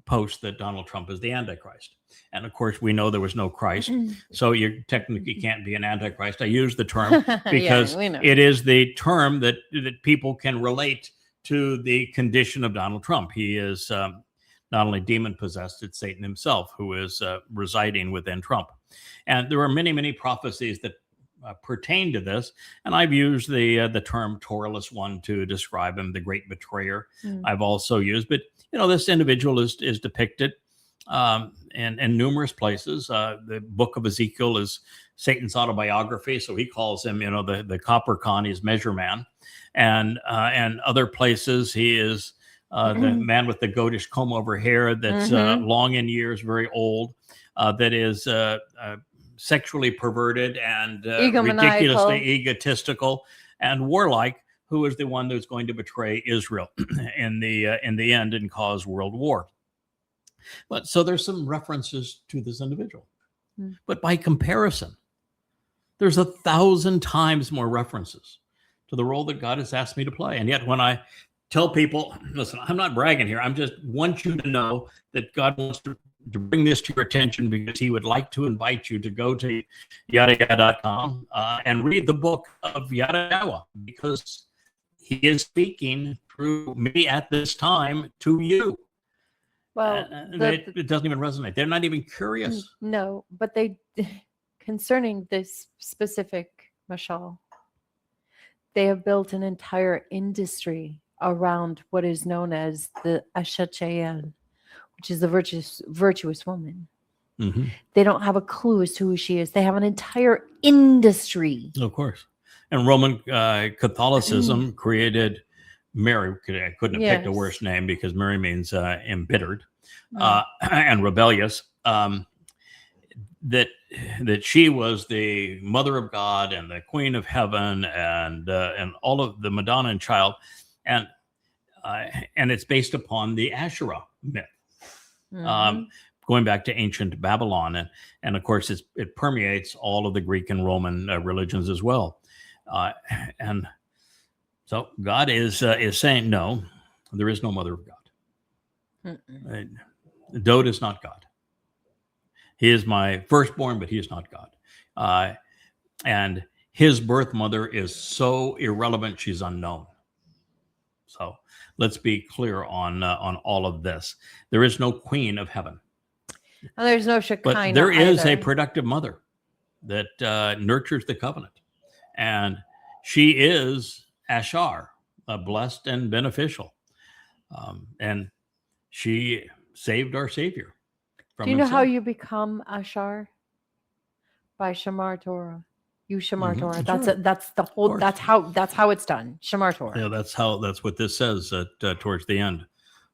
S1: post that Donald Trump is the Antichrist. And of course, we know there was no Christ. So you technically can't be an Antichrist. I use the term because it is the term that people can relate to the condition of Donald Trump. He is not only demon possessed, it's Satan himself who is residing within Trump. And there are many, many prophecies that pertain to this. And I've used the term Torahless One to describe him, the great betrayer. I've also used, but this individual is depicted in numerous places. The book of Ezekiel is Satan's autobiography, so he calls him, the copper con, he's measure man, and other places he is the man with the goatish comb over hair that's long in years, very old, that is sexually perverted and ridiculously egotistical and warlike, who is the one that's going to betray Israel in the end and cause world war. But so there's some references to this individual. But by comparison, there's 1,000 times more references to the role that God has asked me to play. And yet when I tell people, listen, I'm not bragging here. I just want you to know that God wants to bring this to your attention because he would like to invite you to go to YAHOWAH.com and read the book of YAHOWAH, because he is speaking through me at this time to you.
S2: Well,
S1: it doesn't even resonate. They're not even curious.
S2: No, but they, concerning this specific Mashal, they have built an entire industry around what is known as the Ashachayan, which is the virtuous woman. They don't have a clue as to who she is. They have an entire industry.
S1: Of course. And Roman Catholicism created Mary. I couldn't have picked a worse name, because Mary means embittered and rebellious. That she was the mother of God and the queen of heaven and all of the Madonna and child, and it's based upon the Asherah myth, going back to ancient Babylon, and of course it permeates all of the Greek and Roman religions as well. And so God is saying, no, there is no mother of God. Dode is not God. He is my firstborn, but he is not God. And his birth mother is so irrelevant, she's unknown. So let's be clear on all of this. There is no queen of heaven.
S2: And there's no Shekinah.
S1: But there is
S2: either.
S1: a productive mother that nurtures the covenant. And she is Ashar, blessed and beneficial. And she saved our Savior.
S2: Do you know how you become Ashar? By Shamar Torah. You Shamar Torah.
S1: Sure.
S2: That's the whole. That's how it's done. Shamar Torah.
S1: Yeah, that's what this says towards the end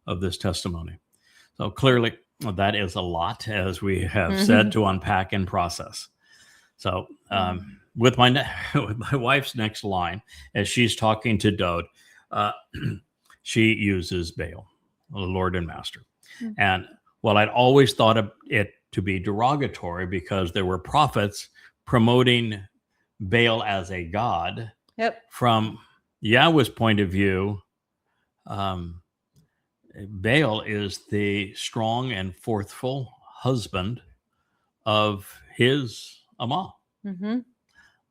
S1: of this testimony. So clearly, that is a lot, as we have said, to unpack and process. So with my wife's next line, as she's talking to Dode, she uses Baal, the Lord and Master. And while I'd always thought of it to be derogatory because there were prophets promoting Baal as a god, from Yahweh's point of view, Baal is the strong and forthful husband of his Amah,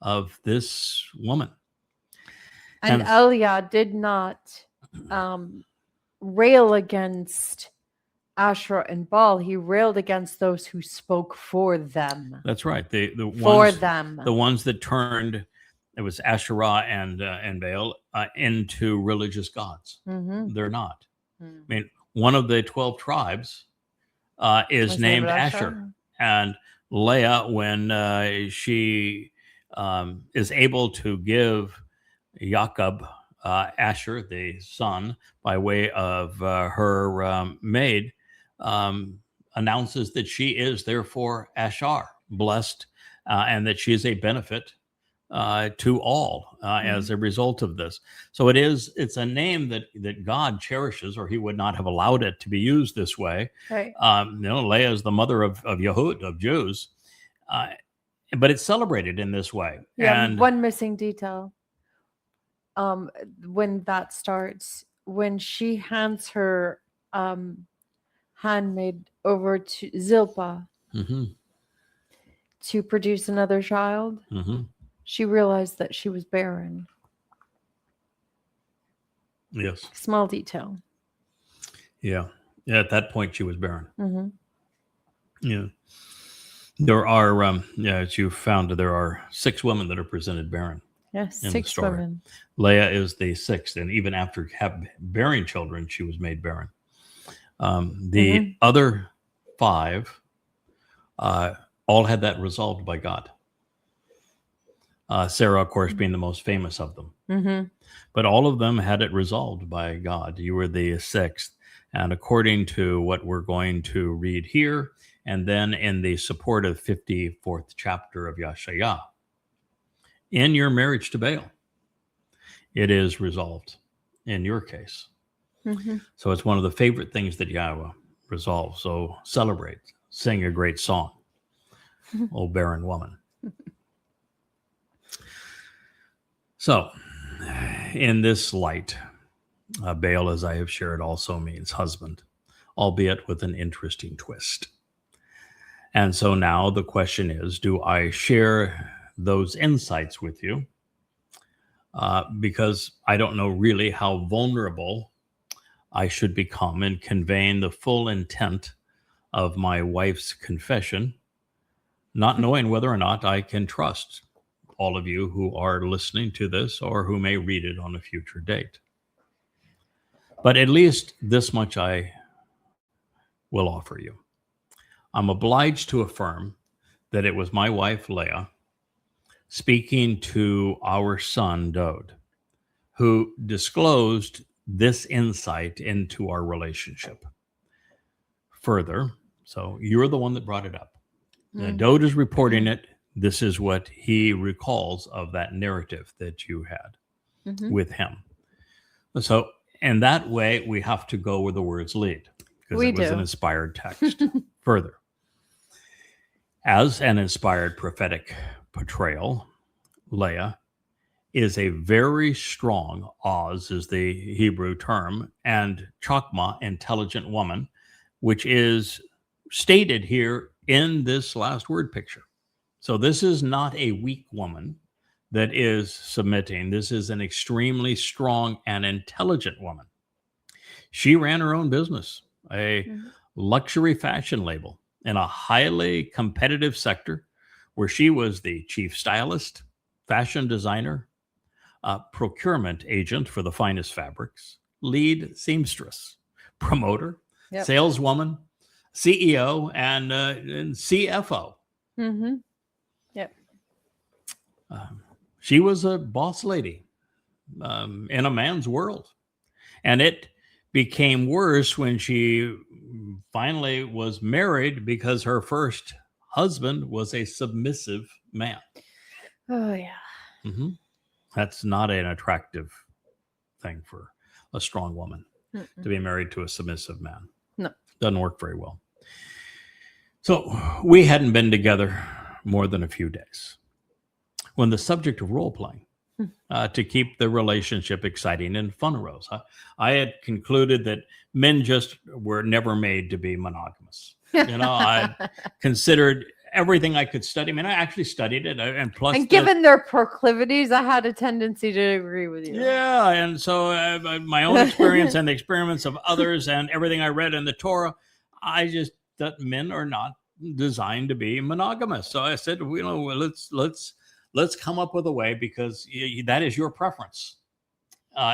S1: of this woman.
S2: And Eliah did not rail against Asherah and Baal. He railed against those who spoke for them.
S1: That's right. The ones that turned, it was Asherah and Baal into religious gods. They're not. I mean, one of the 12 tribes is named Asher. And Leah, when she is able to give Jacob Asher, the son, by way of her maid, announces that she is therefore Ashar, blessed, and that she is a benefit to all as a result of this. So it's a name that God cherishes, or he would not have allowed it to be used this way.
S2: Right.
S1: Leah is the mother of Yahud, of Jews, but it's celebrated in this way.
S2: Yeah,
S1: and
S2: one missing detail. When that starts, when she hands her handmaid over to Zilpah to produce another child, she realized that she was barren.
S1: Yes.
S2: Small detail.
S1: Yeah. At that point, she was barren. Yeah. There are, as you found, there are 6 women that are presented barren.
S2: Yes, 6 women.
S1: Leah is the 6th, and even after bearing children, she was made barren. The other 5 all had that resolved by God. Sarah, of course, being the most famous of them.
S2: Mm-hmm.
S1: But all of them had it resolved by God. You were the sixth. And according to what we're going to read here, and then in the supportive 54th chapter of YAHOWAH, in your marriage to Baal, it is resolved in your case.
S2: Mm-hmm.
S1: So it's one of the favorite things that YAHOWAH resolves. So celebrate, sing a great song, O barren woman. So in this light, Baal, as I have shared, also means husband, albeit with an interesting twist. And so now the question is, do I share those insights with you? Because I don't know really how vulnerable I should become in conveying the full intent of my wife's confession, not knowing whether or not I can trust all of you who are listening to this or who may read it on a future date. But at least this much I will offer you. I'm obliged to affirm that it was my wife, Leah, speaking to our son, Dode, who disclosed this insight into our relationship. Further, so you're the one that brought it up. Dode is reporting it. This is what he recalls of that narrative that you had with him. So in that way, we have to go where the words lead, because it was an inspired text. Further, as an inspired prophetic portrayal, Leah is a very strong, Oz is the Hebrew term, and Chokmah, intelligent woman, which is stated here in this last word picture. So this is not a weak woman that is submitting. This is an extremely strong and intelligent woman. She ran her own business, a luxury fashion label in a highly competitive sector where she was the chief stylist, fashion designer, procurement agent for the finest fabrics, lead seamstress, promoter, saleswoman, CEO, and CFO.
S2: Mm-hmm. Yep.
S1: She was a boss lady in a man's world. And it became worse when she finally was married because her first husband was a submissive man.
S2: Oh, yeah.
S1: Mm-hmm. That's not an attractive thing for a strong woman to be married to a submissive man.
S2: No.
S1: Doesn't work very well. So we hadn't been together more than a few days when the subject of role playing to keep the relationship exciting and fun arose. I had concluded that men just were never made to be monogamous. I considered everything I could study. I mean, I actually studied it, and plus,
S2: and given their proclivities, I had a tendency to agree with you.
S1: Yeah, and so my own experience and the experiments of others, and everything I read in the Torah, I just that men are not designed to be monogamous. So I said, let's come up with a way, because that is your preference,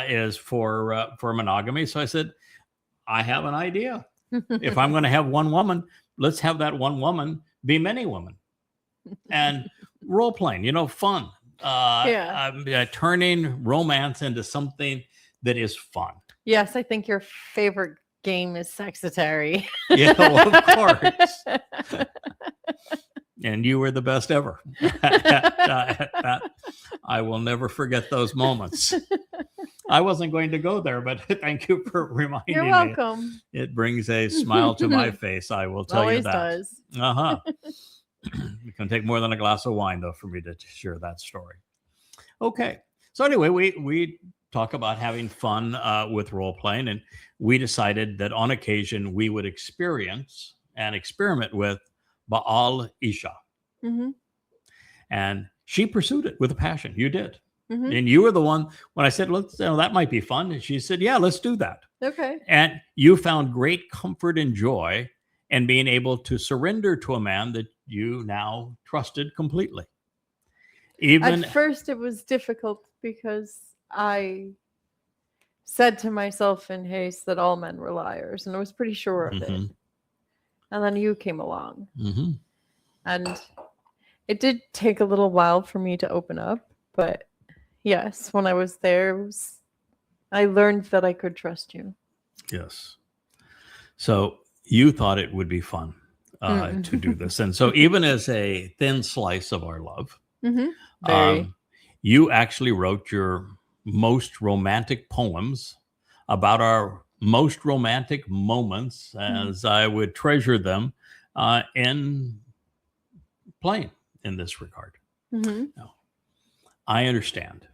S1: is for monogamy. So I said, I have an idea. If I'm going to have one woman, let's have that one woman be many women, and role playing, fun. Turning romance into something that is fun.
S2: Yes, I think your favorite game is Sexitary.
S1: Yeah, well, of course. And you were the best ever. I will never forget those moments. I wasn't going to go there, but thank you for reminding me.
S2: You're welcome.
S1: It brings a smile to my face. I will tell you that.
S2: Always does.
S1: Uh-huh. It can take more than a glass of wine, though, for me to share that story. Okay. So anyway, we talk about having fun with role playing, and we decided that on occasion we would experience and experiment with Baal Isha.
S2: Mm-hmm.
S1: And she pursued it with a passion. You did.
S2: Mm-hmm.
S1: And you were the one, when I said, that might be fun. And she said, yeah, let's do that.
S2: Okay.
S1: And you found great comfort and joy in being able to surrender to a man that you now trusted completely. Even
S2: at first it was difficult because I said to myself in haste that all men were liars, and I was pretty sure of it. And then you came along, and It did take a little while for me to open up, but yes, when I was there, I learned that I could trust you.
S1: Yes. So you thought it would be fun to do this. And so even as a thin slice of our love,
S2: Very.
S1: you actually wrote your most romantic poems about our most romantic moments as I would treasure them in playing in this regard. Now, I understand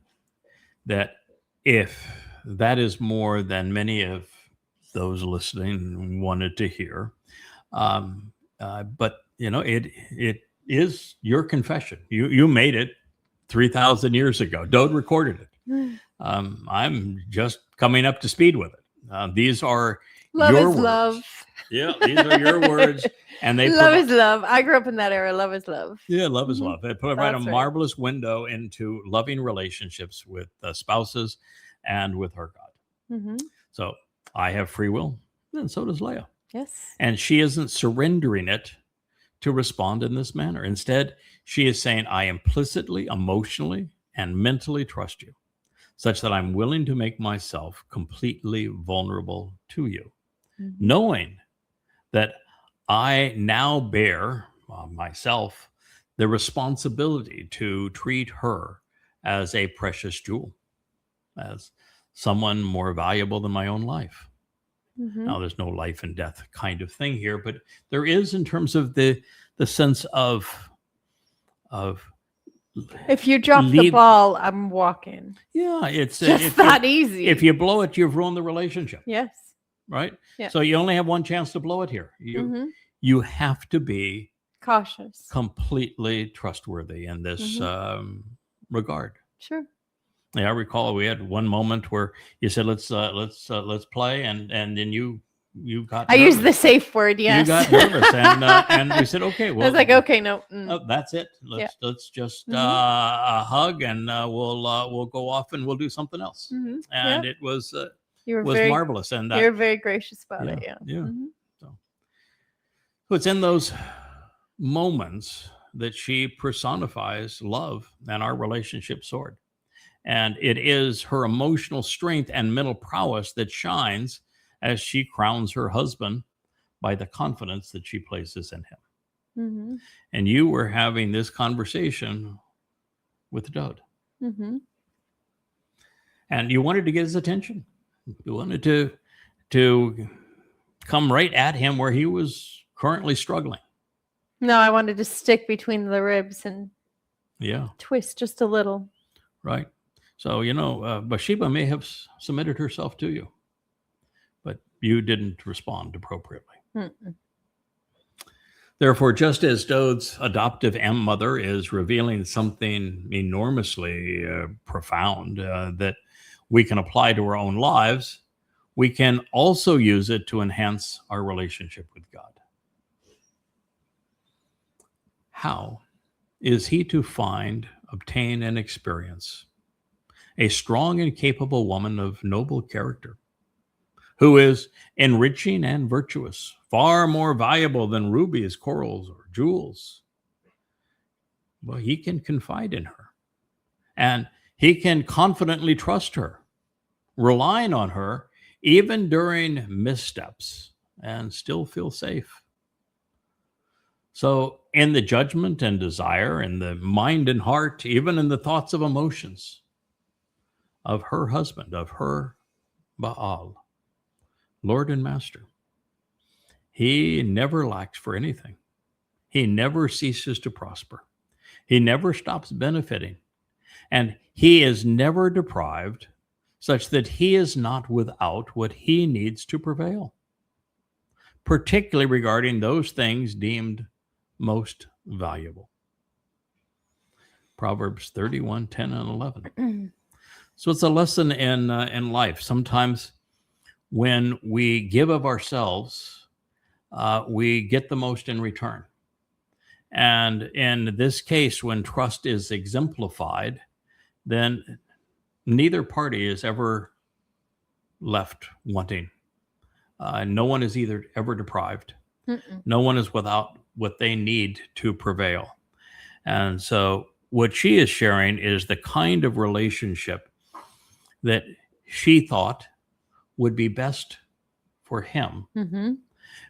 S1: that if that is more than many of those listening wanted to hear, but it is your confession. You made it 3,000 years ago. Dode recorded it. I'm just coming up to speed with it. These are
S2: Love
S1: your
S2: is
S1: words.
S2: love.
S1: Yeah, these are your words, and they
S2: love is love. I grew up in that era. Love is love.
S1: Yeah, love is love. They provide
S2: That's
S1: a
S2: right.
S1: marvelous window into loving relationships with spouses and with our God. So I have free will, and so does Leah.
S2: Yes.
S1: And she isn't surrendering it to respond in this manner. Instead, she is saying, I implicitly, emotionally, and mentally trust you, such that I'm willing to make myself completely vulnerable to you, knowing that I now bear myself the responsibility to treat her as a precious jewel, as someone more valuable than my own life. Now, there's no life and death kind of thing here, but there is in terms of the sense of
S2: if you drop the ball, I'm walking.
S1: Yeah, it's
S2: just that easy.
S1: If you blow it, you've ruined the relationship.
S2: Yes.
S1: Right?
S2: Yeah.
S1: So you only have one chance to blow it here. You have to be
S2: cautious,
S1: completely trustworthy in this regard.
S2: Sure.
S1: Yeah, I recall we had one moment where you said, let's play, and then you got.
S2: I used the safe word. Yes.
S1: You got nervous, and we said, okay. Well,
S2: I was like, okay, no.
S1: That's it. Let's just hug, and we'll go off and we'll do something else. And it was marvelous, and
S2: you're very gracious about it. Yeah.
S1: So it's in those moments that she personifies love and our relationship soared. And it is her emotional strength and mental prowess that shines as she crowns her husband by the confidence that she places in him. And you were having this conversation with Dode. And you wanted to get his attention. You wanted to come right at him where he was currently struggling.
S2: No, I wanted to stick between the ribs and twist just a little.
S1: Right. So, Bathsheba may have submitted herself to you, but you didn't respond appropriately. Therefore, just as Dode's adoptive mother is revealing something enormously profound that we can apply to our own lives, we can also use it to enhance our relationship with God. How is he to find, obtain, and experience a strong and capable woman of noble character, who is enriching and virtuous, far more valuable than rubies, corals, or jewels? Well, he can confide in her, and he can confidently trust her, relying on her even during missteps, and still feel safe. So in the judgment and desire, in the mind and heart, even in the thoughts of emotions of her husband, of her Baal, Lord and Master, he never lacks for anything. He never ceases to prosper. He never stops benefiting. And he is never deprived, such that he is not without what he needs to prevail, particularly regarding those things deemed most valuable. Proverbs 31, 10 and 11. So it's a lesson in life. Sometimes when we give of ourselves, we get the most in return. And in this case, when trust is exemplified, then neither party is ever left wanting. No one is ever deprived. No one is without what they need to prevail. And so what she is sharing is the kind of relationship that she thought would be best for him
S2: Mm-hmm.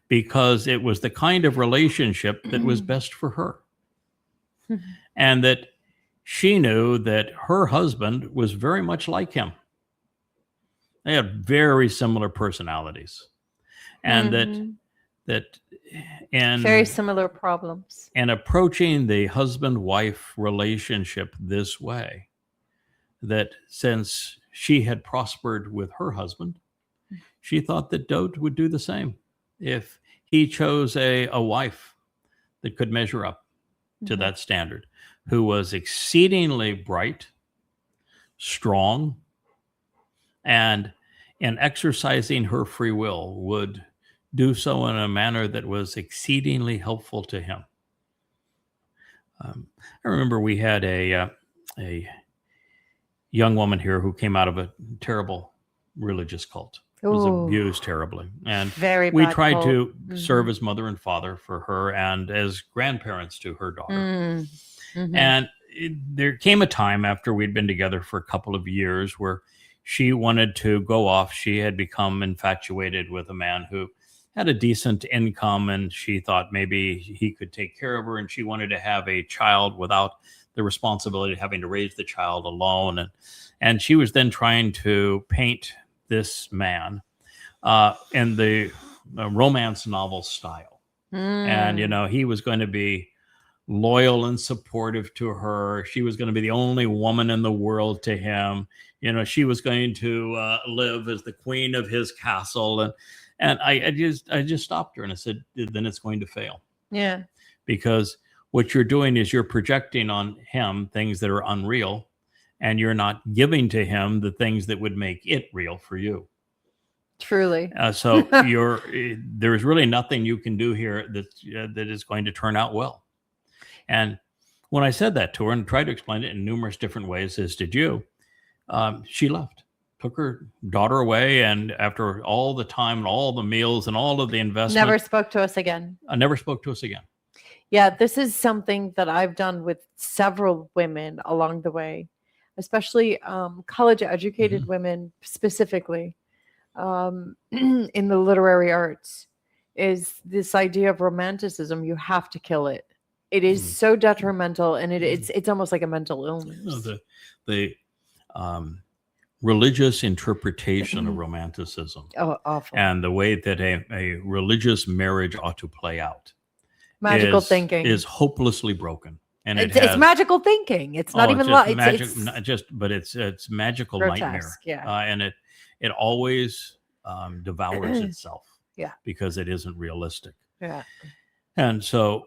S1: because it was the kind of relationship that was best for her. And that she knew that her husband was very much like him. They had very similar personalities. And
S2: Very similar problems.
S1: and approaching the husband-wife relationship this way, that since she had prospered with her husband, she thought that Dode would do the same if he chose a wife that could measure up to that standard, who was exceedingly bright, strong, and in exercising her free will would do so in a manner that was exceedingly helpful to him. I remember we had a young woman here who came out of a terrible religious cult. Was abused terribly. And we tried to serve as mother and father for her and as grandparents to her daughter. And there came a time after we'd been together for a couple of years where she wanted to go off. She had become infatuated with a man who had a decent income, and she thought maybe he could take care of her, and she wanted to have a child without the responsibility of having to raise the child alone. And she was then trying to paint this man in the romance novel style. And, he was going to be loyal and supportive to her. She was going to be the only woman in the world to him. She was going to live as the queen of his castle. And I just stopped her and I said, then it's going to fail.
S2: Yeah.
S1: Because what you're doing is you're projecting on him things that are unreal, and you're not giving to him the things that would make it real for you.
S2: Truly.
S1: So there's really nothing you can do here that is going to turn out well. And when I said that to her and tried to explain it in numerous different ways, as did you, she left, took her daughter away. And after all the time and all the meals and all of the investment,
S2: never spoke to us again.
S1: Never spoke to us again.
S2: Yeah, this is something that I've done with several women along the way, especially college educated women specifically in the literary arts, is this idea of romanticism. You have to kill it. It is so detrimental, and it's almost like a mental illness.
S1: The religious interpretation of romanticism,
S2: awful,
S1: and the way that a religious marriage ought to play out.
S2: Magical thinking
S1: is hopelessly broken, and
S2: it's magical thinking. It's not even
S1: it's magical nightmare.
S2: Yeah,
S1: and it always devours itself.
S2: Yeah,
S1: because it isn't realistic.
S2: Yeah,
S1: and so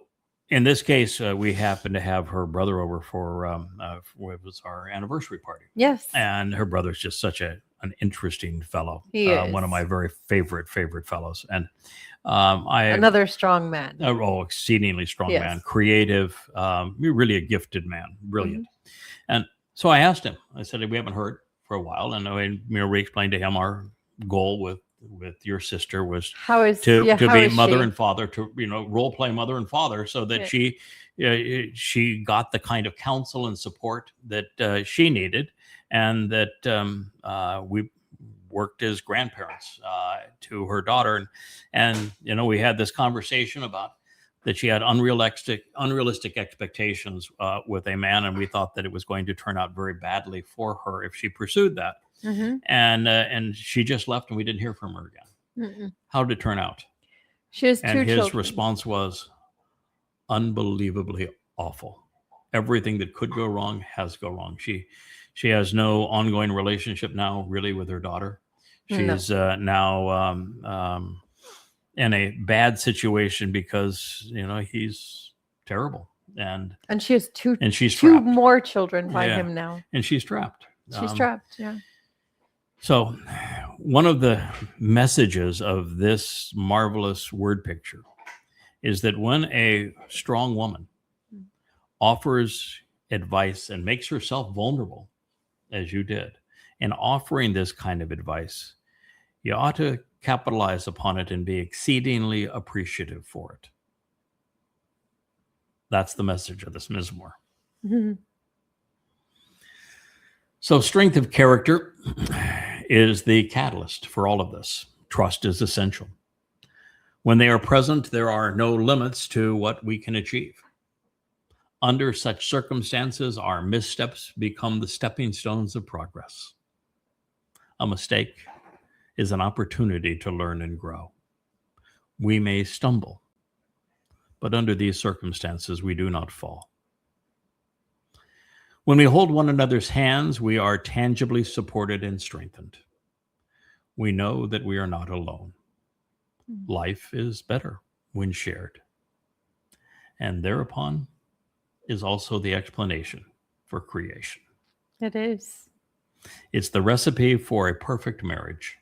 S1: in this case, we happened to have her brother over for it was our anniversary party.
S2: Yes,
S1: and her brother's just such an interesting fellow.
S2: He is
S1: one of my very favorite fellows, and
S2: another strong man.
S1: Exceedingly strong man, creative, really a gifted man, brilliant. And so I asked him. I said, we haven't heard for a while, and we explained to him our goal with your sister was to be mother and father, to role play mother and father, so that she got the kind of counsel and support that she needed, and that we worked as grandparents to her daughter. And we had this conversation about that she had unrealistic expectations with a man, and we thought that it was going to turn out very badly for her if she pursued that. And she just left, and we didn't hear from her again. How did it turn out?
S2: She has two children.
S1: His response was unbelievably awful. Everything that could go wrong has gone wrong. She has no ongoing relationship now, really, with her daughter. She's now in a bad situation because he's terrible, and
S2: she has two
S1: trapped.
S2: more children by him now,
S1: and she's trapped.
S2: She's trapped. Yeah.
S1: So, one of the messages of this marvelous word picture is that when a strong woman offers advice and makes herself vulnerable, as you did, in offering this kind of advice, you ought to capitalize upon it and be exceedingly appreciative for it. That's the message of this mizmor.
S2: Mhm.
S1: So strength of character is the catalyst for all of this. Trust is essential. When they are present, there are no limits to what we can achieve. Under such circumstances, our missteps become the stepping stones of progress. A mistake is an opportunity to learn and grow. We may stumble, but under these circumstances, we do not fall. When we hold one another's hands, we are tangibly supported and strengthened. We know that we are not alone. Life is better when shared. And thereupon is also the explanation for creation.
S2: It is.
S1: It's the recipe for a perfect marriage.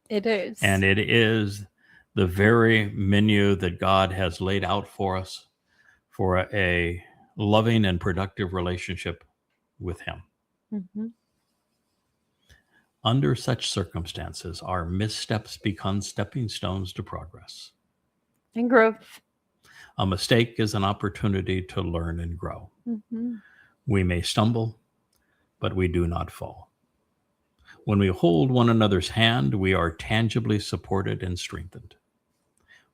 S2: It is.
S1: And it is the very menu that God has laid out for us for a loving and productive relationship with Him.
S2: Mm-hmm.
S1: Under such circumstances, our missteps become stepping stones to progress.
S2: And growth.
S1: A mistake is an opportunity to learn and grow.
S2: Mm-hmm.
S1: We may stumble, but we do not fall. When we hold one another's hand, we are tangibly supported and strengthened.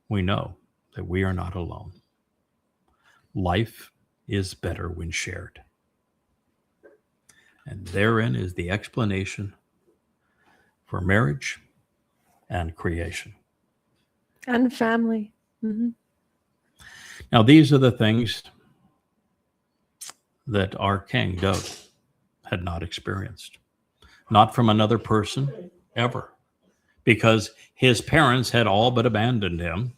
S1: We know that we are not alone. Life is better when shared. And therein is the explanation for marriage and creation.
S2: And family. Mm-hmm.
S1: Now, these are the things that our king, David, had not experienced. Not from another person, ever. Because his parents had all but abandoned him.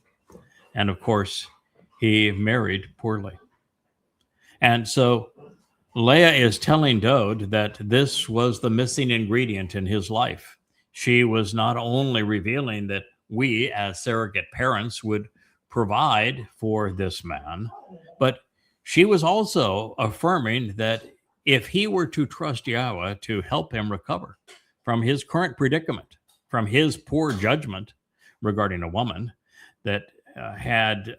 S1: And of course, he married poorly. And so Leah is telling Dode that this was the missing ingredient in his life. She was not only revealing that we, as surrogate parents, would provide for this man, but she was also affirming that if he were to trust Yahweh to help him recover from his current predicament, from his poor judgment regarding a woman that had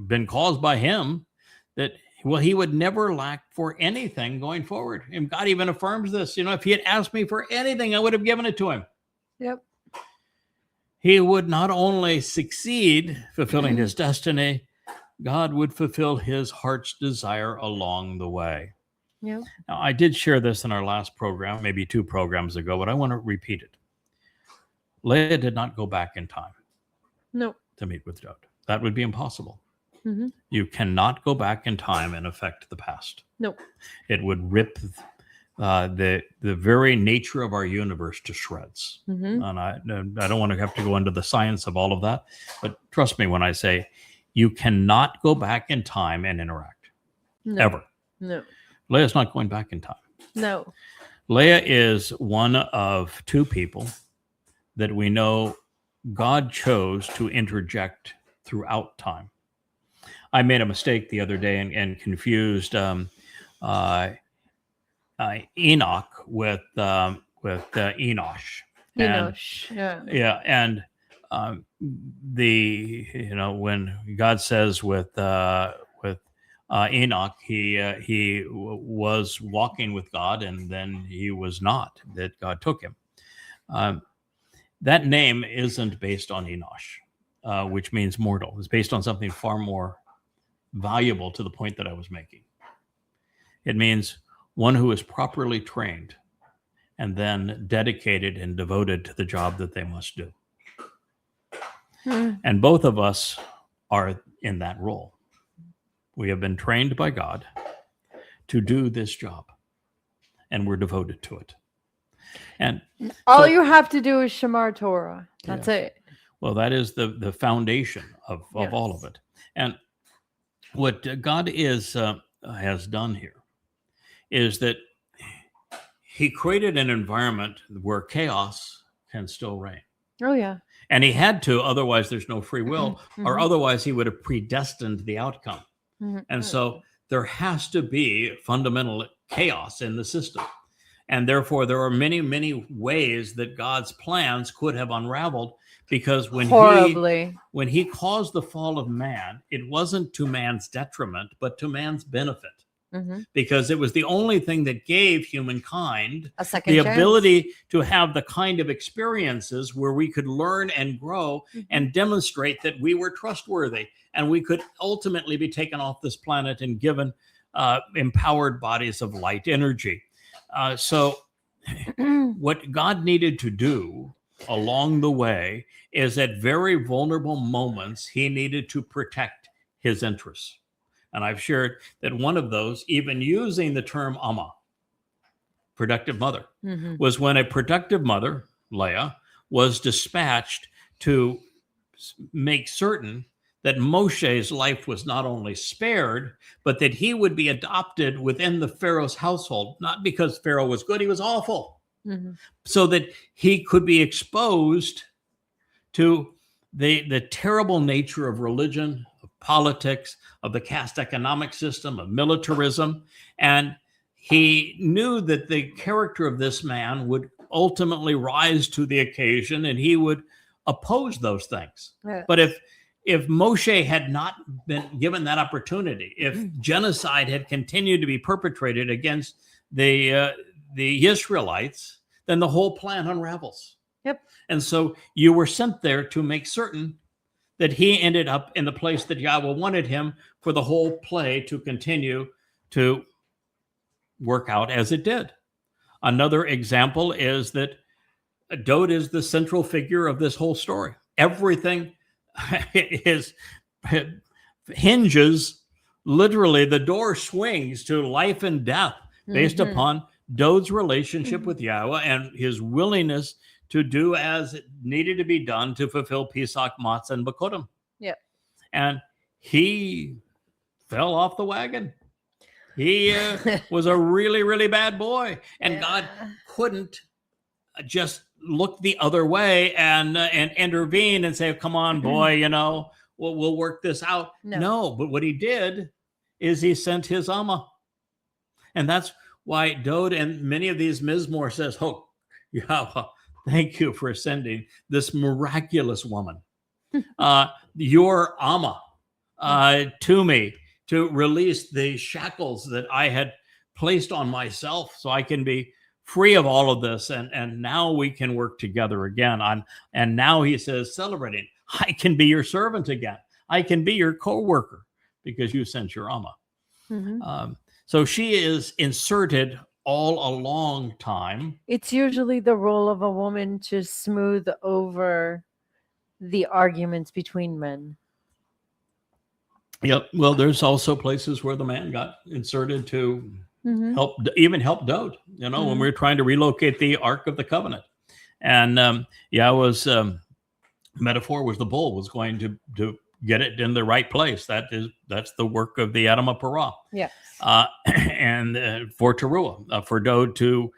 S1: been caused by him, that he would never lack for anything going forward. And God even affirms this. If he had asked me for anything, I would have given it to him.
S2: Yep.
S1: He would not only succeed fulfilling his destiny, God would fulfill his heart's desire along the way.
S2: Yep.
S1: Now, I did share this in our last program, maybe 2 programs ago, but I want to repeat it. Leah did not go back in time to meet with Dode. That would be impossible.
S2: Mm-hmm.
S1: You cannot go back in time and affect the past.
S2: No.
S1: It would rip the very nature of our universe to shreds.
S2: Mm-hmm.
S1: And I don't want to have to go into the science of all of that, but trust me when I say you cannot go back in time and interact.
S2: No.
S1: Ever.
S2: No.
S1: Leah's not going back in time.
S2: No.
S1: Leah is one of 2 people that we know God chose to interject throughout time. I made a mistake the other day and confused Enoch with Enosh.
S2: Enosh. Yeah.
S1: Yeah, and when God says with Enoch, he was walking with God, and then he was not. That God took him. That name isn't based on Enosh, which means mortal. It's based on something far more valuable to the point that I was making. It means one who is properly trained and then dedicated and devoted to the job that they must do. And both of us are in that role. We have been trained by God to do this job, and we're devoted to it. And
S2: all you have to do is Shamar Torah. That's it.
S1: Well, that is the foundation of all of it. And what God has done here is that he created an environment where chaos can still reign.
S2: Oh, yeah.
S1: And he had to, otherwise there's no free will, or otherwise he would have predestined the outcome. And so there has to be fundamental chaos in the system. And therefore, there are many, many ways that God's plans could have unraveled, because when he caused the fall of man, it wasn't to man's detriment, but to man's benefit. because it was the only thing that gave humankind
S2: A second
S1: the
S2: chance.
S1: ability to have the kind of experiences where we could learn and grow and demonstrate that we were trustworthy, and we could ultimately be taken off this planet and given empowered bodies of light energy. So what God needed to do along the way is at very vulnerable moments, he needed to protect his interests. And I've shared that one of those, even using the term Amah, productive mother, was when a productive mother, Leah, was dispatched to make certain that Moshe's life was not only spared, but that he would be adopted within the Pharaoh's household, not because Pharaoh was good, he was awful, so that he could be exposed to the terrible nature of religion, of politics, of the caste economic system, of militarism. And he knew that the character of this man would ultimately rise to the occasion, and he would oppose those things.
S2: Yeah.
S1: But if Moshe had not been given that opportunity, if genocide had continued to be perpetrated against the Israelites, then the whole plan unravels.
S2: Yep.
S1: And so you were sent there to make certain that he ended up in the place that Yahweh wanted him for the whole play to continue to work out as it did. Another example is that Dode is the central figure of this whole story. Everything hinges, literally, the door swings to life and death based upon Dode's relationship with Yahweh and his willingness to do as it needed to be done to fulfill Pesach, Matzah, and Bakudim.
S2: Yep.
S1: And he fell off the wagon. He was a really, really bad boy. And God couldn't just look the other way and intervene and say, come on, boy, we'll work this out. No, but what he did is he sent his Amah. And that's why Dode and many of these Mizmor says, oh, Yahweh, thank you for sending this miraculous woman, your Amah, to me to release the shackles that I had placed on myself so I can be free of all of this. And now we can work together again. And now he says, celebrating, I can be your servant again. I can be your co-worker because you sent your Amah. So she is inserted all a long time.
S2: It's usually the role of a woman to smooth over the arguments between men.
S1: Yep. Well, there's also places where the man got inserted to help Dode, when we were trying to relocate the Ark of the Covenant. And Yahweh's metaphor was the bull was going to get it in the right place. That's the work of the Adamah Parah.
S2: Yes.
S1: And for Teruah, for Dode to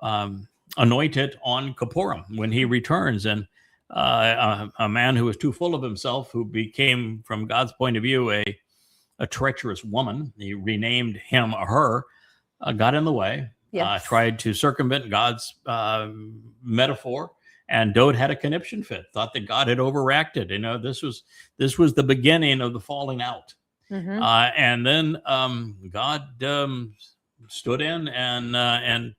S1: anoint it on Kippurim when he returns. And a man who was too full of himself, who became, from God's point of view, a treacherous woman, he renamed him her, got in the way, tried to circumvent God's metaphor. And Dode had a conniption fit, thought that God had overreacted. This was the beginning of the falling out. And then God stood in and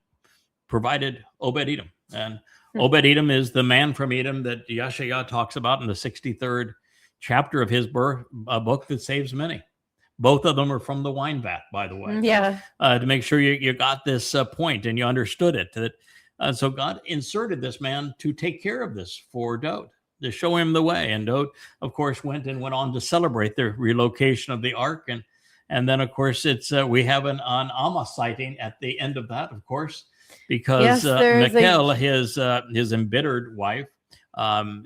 S1: provided Obed-Edom. And Obed-Edom is the man from Edom that Yeshayah talks about in the 63rd chapter of his book that saves many. Both of them are from the wine vat, by the way.
S2: Yeah.
S1: To make sure you got this point and you understood it. So God inserted this man to take care of this for Dode, to show him the way. And Dode, of course, went on to celebrate the relocation of the Ark. And then, of course, it's we have an Amah sighting at the end of that, of course, because Michal, his embittered wife,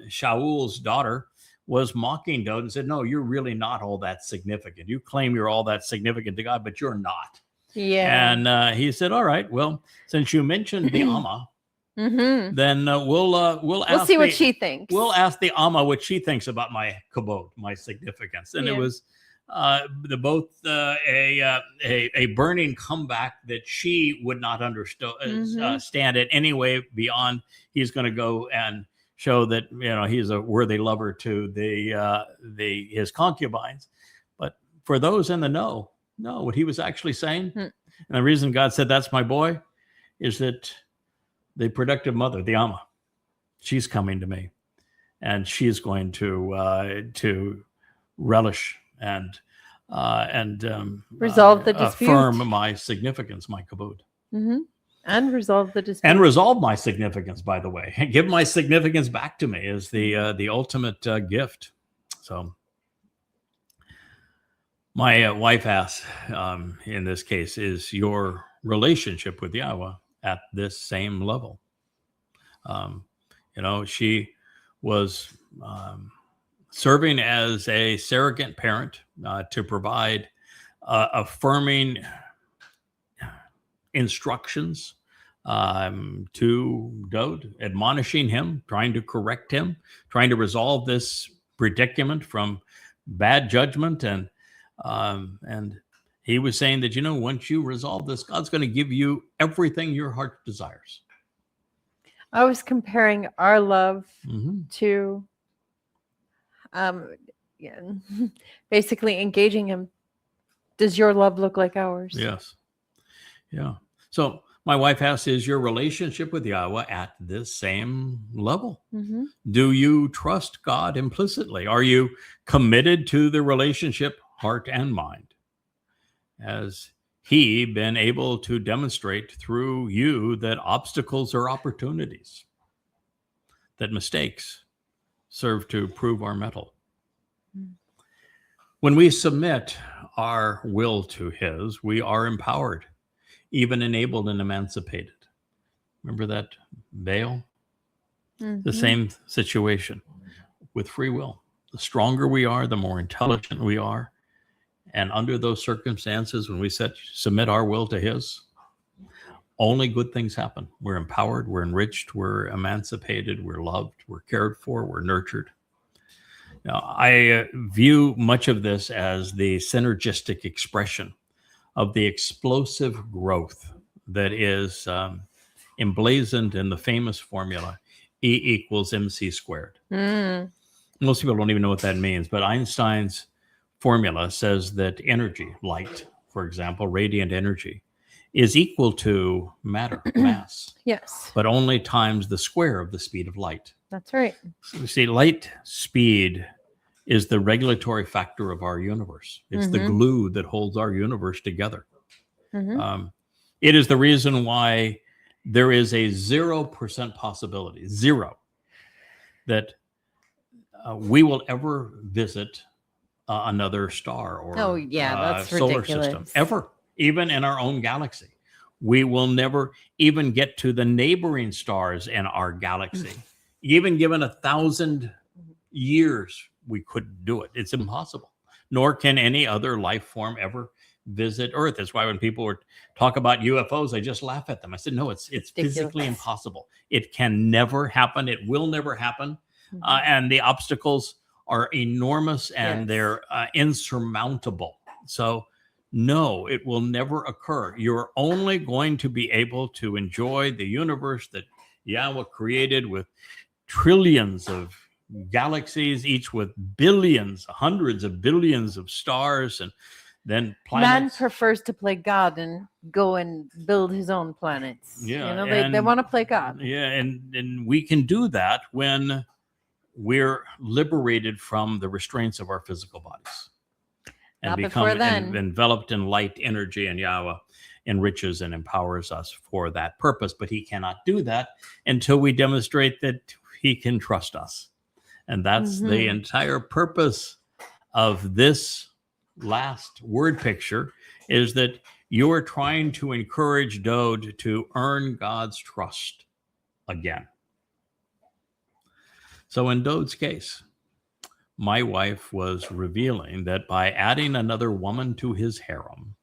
S1: Shaul's daughter, was mocking Dode and said, no, you're really not all that significant. You claim you're all that significant to God, but you're not.
S2: Yeah.
S1: And he said, all right, well, since you mentioned the Amah, then we'll
S2: see what she thinks.
S1: We'll ask the Amah what she thinks about my kabod, my significance. And it was both a burning comeback that she would not stand it anyway, beyond he's going to go and show that he's a worthy lover to his concubines. But for those in the know, No, what he was actually saying,
S2: Hmm.
S1: and the reason God said, that's my boy, is that the productive mother, the Amah, she's coming to me, and she's going to relish and
S2: Resolve the dispute.
S1: affirm my significance, my kabod.
S2: Mm-hmm. And resolve the dispute.
S1: And resolve my significance, by the way. Give my significance back to me is the ultimate gift. So my wife asks, in this case, is your relationship with YAHOWAH at this same level? She was serving as a surrogate parent to provide affirming instructions to Dode, admonishing him, trying to correct him, trying to resolve this predicament from bad judgment. And he was saying that, once you resolve this, God's going to give you everything your heart desires.
S2: I was comparing our love
S1: Mm-hmm.
S2: to basically engaging him. Does your love look like ours?
S1: Yes. Yeah. So my wife asks, is your relationship with YAHOWAH at this same level?
S2: Mm-hmm.
S1: Do you trust God implicitly? Are you committed to the relationship, heart and mind? Has he been able to demonstrate through you that obstacles are opportunities, that mistakes serve to prove our mettle?
S2: Mm.
S1: When we submit our will to his, we are empowered, even enabled and emancipated. Remember that veil?
S2: Mm-hmm.
S1: The same situation with free will. The stronger we are, the more intelligent we are. And under those circumstances, when we submit our will to his, only good things happen. We're empowered, we're enriched, we're emancipated, we're loved, we're cared for, we're nurtured. Now, I view much of this as the synergistic expression of the explosive growth that is emblazoned in the famous formula, E equals mc squared.
S2: Mm.
S1: Most people don't even know what that means, but Einstein's formula says that energy, light, for example, radiant energy, is equal to matter, mass,
S2: Yes,
S1: but only times the square of the speed of light.
S2: that's right.
S1: So you see, light speed is the regulatory factor of our universe. It's the glue that holds our universe together.
S2: Mm-hmm.
S1: It is the reason why there is a 0% possibility, zero, that we will ever visit another star or
S2: that's
S1: solar
S2: ridiculous.
S1: system, ever, even in our own galaxy. We will never even get to the neighboring stars in our galaxy. Even given 1,000 years, we couldn't do it. It's impossible. Nor can any other life form ever visit Earth. That's why when people talk about UFOs, I just laugh at them. I said, no, it's physically impossible. It can never happen. It will never happen. And the obstacles are enormous and they're insurmountable. So no, it will never occur. You're only going to be able to enjoy the universe that YAHOWAH created with trillions of galaxies, each with billions, hundreds of billions of stars, and then planets.
S2: Man prefers to play God and go and build his own planets.
S1: Yeah,
S2: they want to play God.
S1: Yeah, and we can do that when we're liberated from the restraints of our physical bodies and become enveloped in light energy, and YAHOWAH enriches and empowers us for that purpose. But he cannot do that until we demonstrate that he can trust us. And that's the entire purpose of this last word picture, is that you're trying to encourage Dode to earn God's trust again. So in Dode's case, my wife was revealing that by adding another woman to his harem,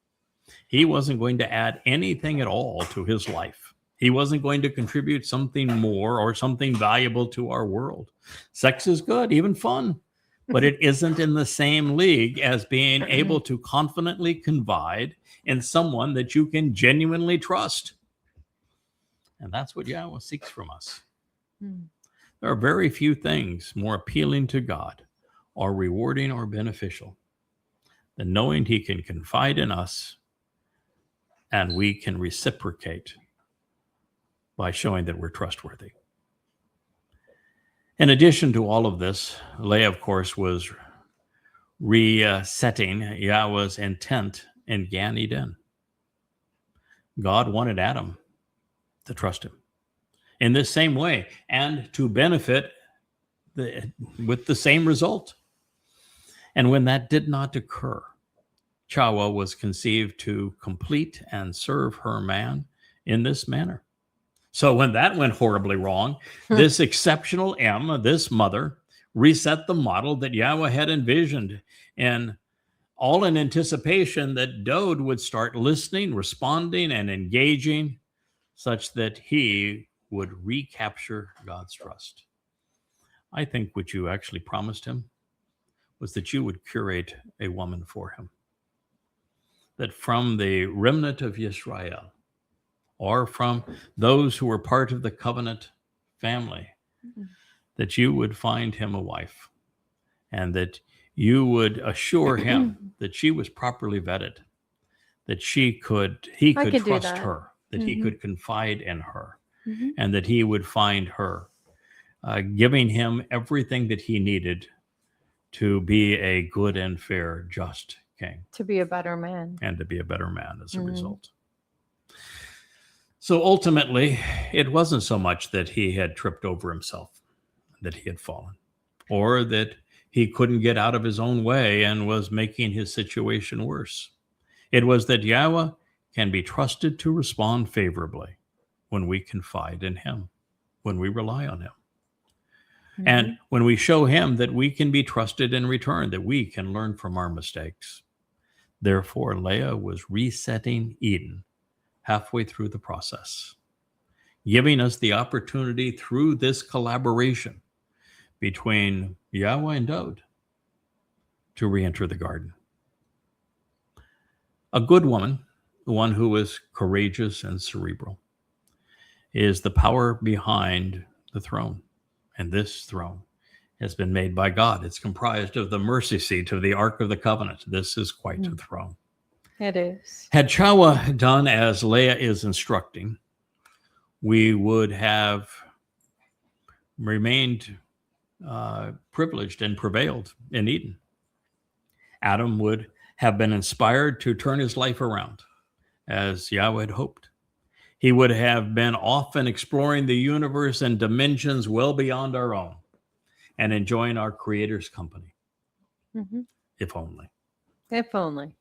S1: he wasn't going to add anything at all to his life. He wasn't going to contribute something more or something valuable to our world. Sex is good, even fun, but it isn't in the same league as being able to confidently confide in someone that you can genuinely trust. And that's what YAHOWAH seeks from us. There are very few things more appealing to God or rewarding or beneficial then knowing he can confide in us and we can reciprocate by showing that we're trustworthy. In addition to all of this, Leah, of course, was resetting Yahweh's intent in Gan Eden. God wanted Adam to trust him in this same way and to benefit with the same result. And when that did not occur, YAHOWAH was conceived to complete and serve her man in this manner. So when that went horribly wrong, this exceptional Amah, this mother, reset the model that YAHOWAH had envisioned, and all in anticipation that Dode would start listening, responding, and engaging such that he would recapture God's trust. I think what you actually promised him was that you would curate a woman for him. That from the remnant of Yisrael, or from those who were part of the covenant family, that you would find him a wife, and that you would assure him that she was properly vetted, that he could trust her, that he could confide in her, and that he would find her, giving him everything that he needed to be a good and fair, just king.
S2: To be a better man.
S1: And to be a better man as a result. So ultimately, it wasn't so much that he had tripped over himself, that he had fallen, or that he couldn't get out of his own way and was making his situation worse. It was that YAHOWAH can be trusted to respond favorably when we confide in him, when we rely on him. And when we show him that we can be trusted in return, that we can learn from our mistakes. Therefore, Leah was resetting Eden halfway through the process, giving us the opportunity through this collaboration between YAHOWAH and Dode to re-enter the garden. A good woman, the one who is courageous and cerebral, is the power behind the throne. And this throne has been made by God. It's comprised of the mercy seat of the Ark of the Covenant. This is quite a throne.
S2: It is.
S1: Had YAHOWAH done as Leah is instructing, we would have remained privileged and prevailed in Eden. Adam would have been inspired to turn his life around, as YAHOWAH had hoped. He would have been off and exploring the universe and dimensions well beyond our own and enjoying our Creator's company. If only.
S2: If only.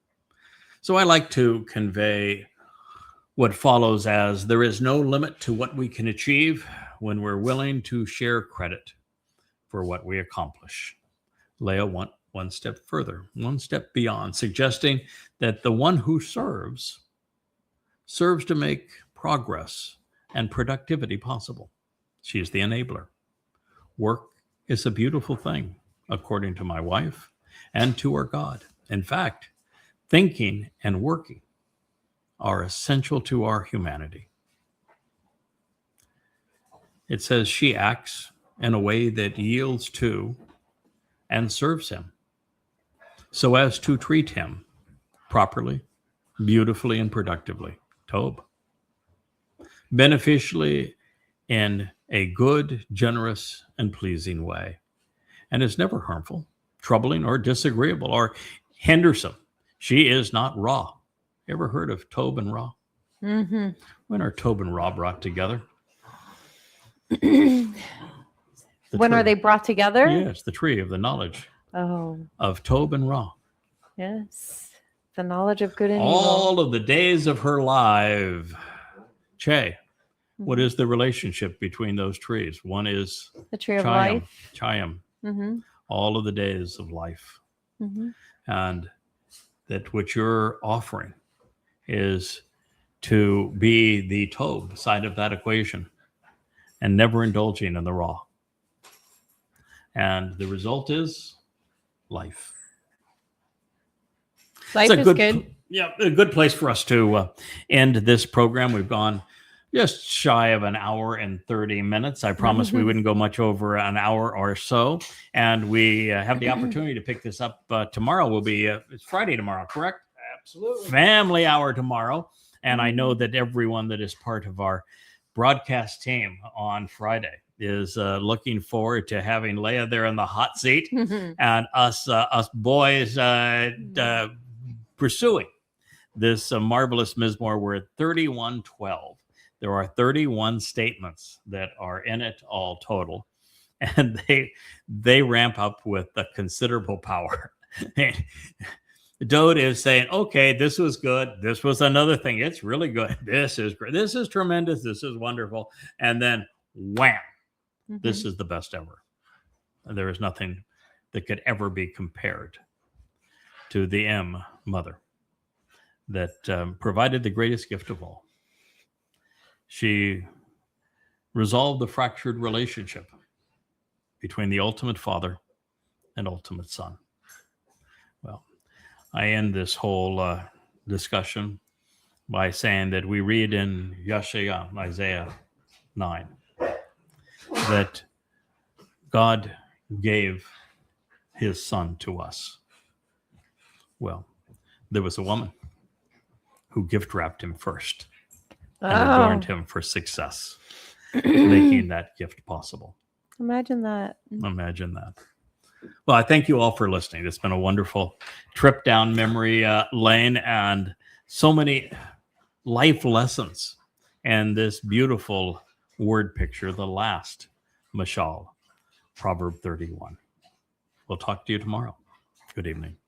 S1: So I like to convey what follows as there is no limit to what we can achieve when we're willing to share credit for what we accomplish. Leah went one step further, one step beyond, suggesting that the one who serves to make progress and productivity possible. She is the enabler. Work is a beautiful thing, according to my wife and to our God. In fact, thinking and working are essential to our humanity. It says she acts in a way that yields to and serves him, so as to treat him properly, beautifully, and productively. Tob. Beneficially in a good, generous, and pleasing way, and is never harmful, troubling, or disagreeable, or hindersome. She is not raw. Ever heard of Tob and Ra? When are Tob and Ra brought together?
S2: When are they brought together?
S1: Yes, the tree of the knowledge of Tob and Ra.
S2: Yes, the knowledge of good and
S1: All
S2: evil.
S1: of the days of her life. Che, what is the relationship between those trees? One is
S2: The tree of life.
S1: Chayim. All of the days of life. And that what you're offering is to be the Tob side of that equation and never indulging in the Ra. And the result is life.
S2: Life is good.
S1: Yeah, a good place for us to end this program. We've gone just shy of an hour and 30 minutes. I promised we wouldn't go much over an hour or so. And we have the opportunity to pick this up tomorrow. It's Friday tomorrow, correct?
S3: Absolutely.
S1: Family hour tomorrow. And I know that everyone that is part of our broadcast team on Friday is looking forward to having Leah there in the hot seat and us boys pursuing this marvelous Mizmor. We're at 31:12. There are 31 statements that are in it all total, and they ramp up with a considerable power. Dode is saying, okay, this was good. This was another thing. It's really good. This is great. This is tremendous. This is wonderful. And then wham, this is the best ever. There is nothing that could ever be compared to the M mother that provided the greatest gift of all. She resolved the fractured relationship between the ultimate father and ultimate son. Well, I end this whole discussion by saying that we read in YAHOWAH, Isaiah 9, that God gave his son to us. Well, there was a woman who gift wrapped him first and adorned him for success, making that gift possible.
S2: Imagine that.
S1: Imagine that. Well, I thank you all for listening. It's been a wonderful trip down memory lane and so many life lessons and this beautiful word picture, the last Mashal, Proverb 31. We'll talk to you tomorrow. Good evening.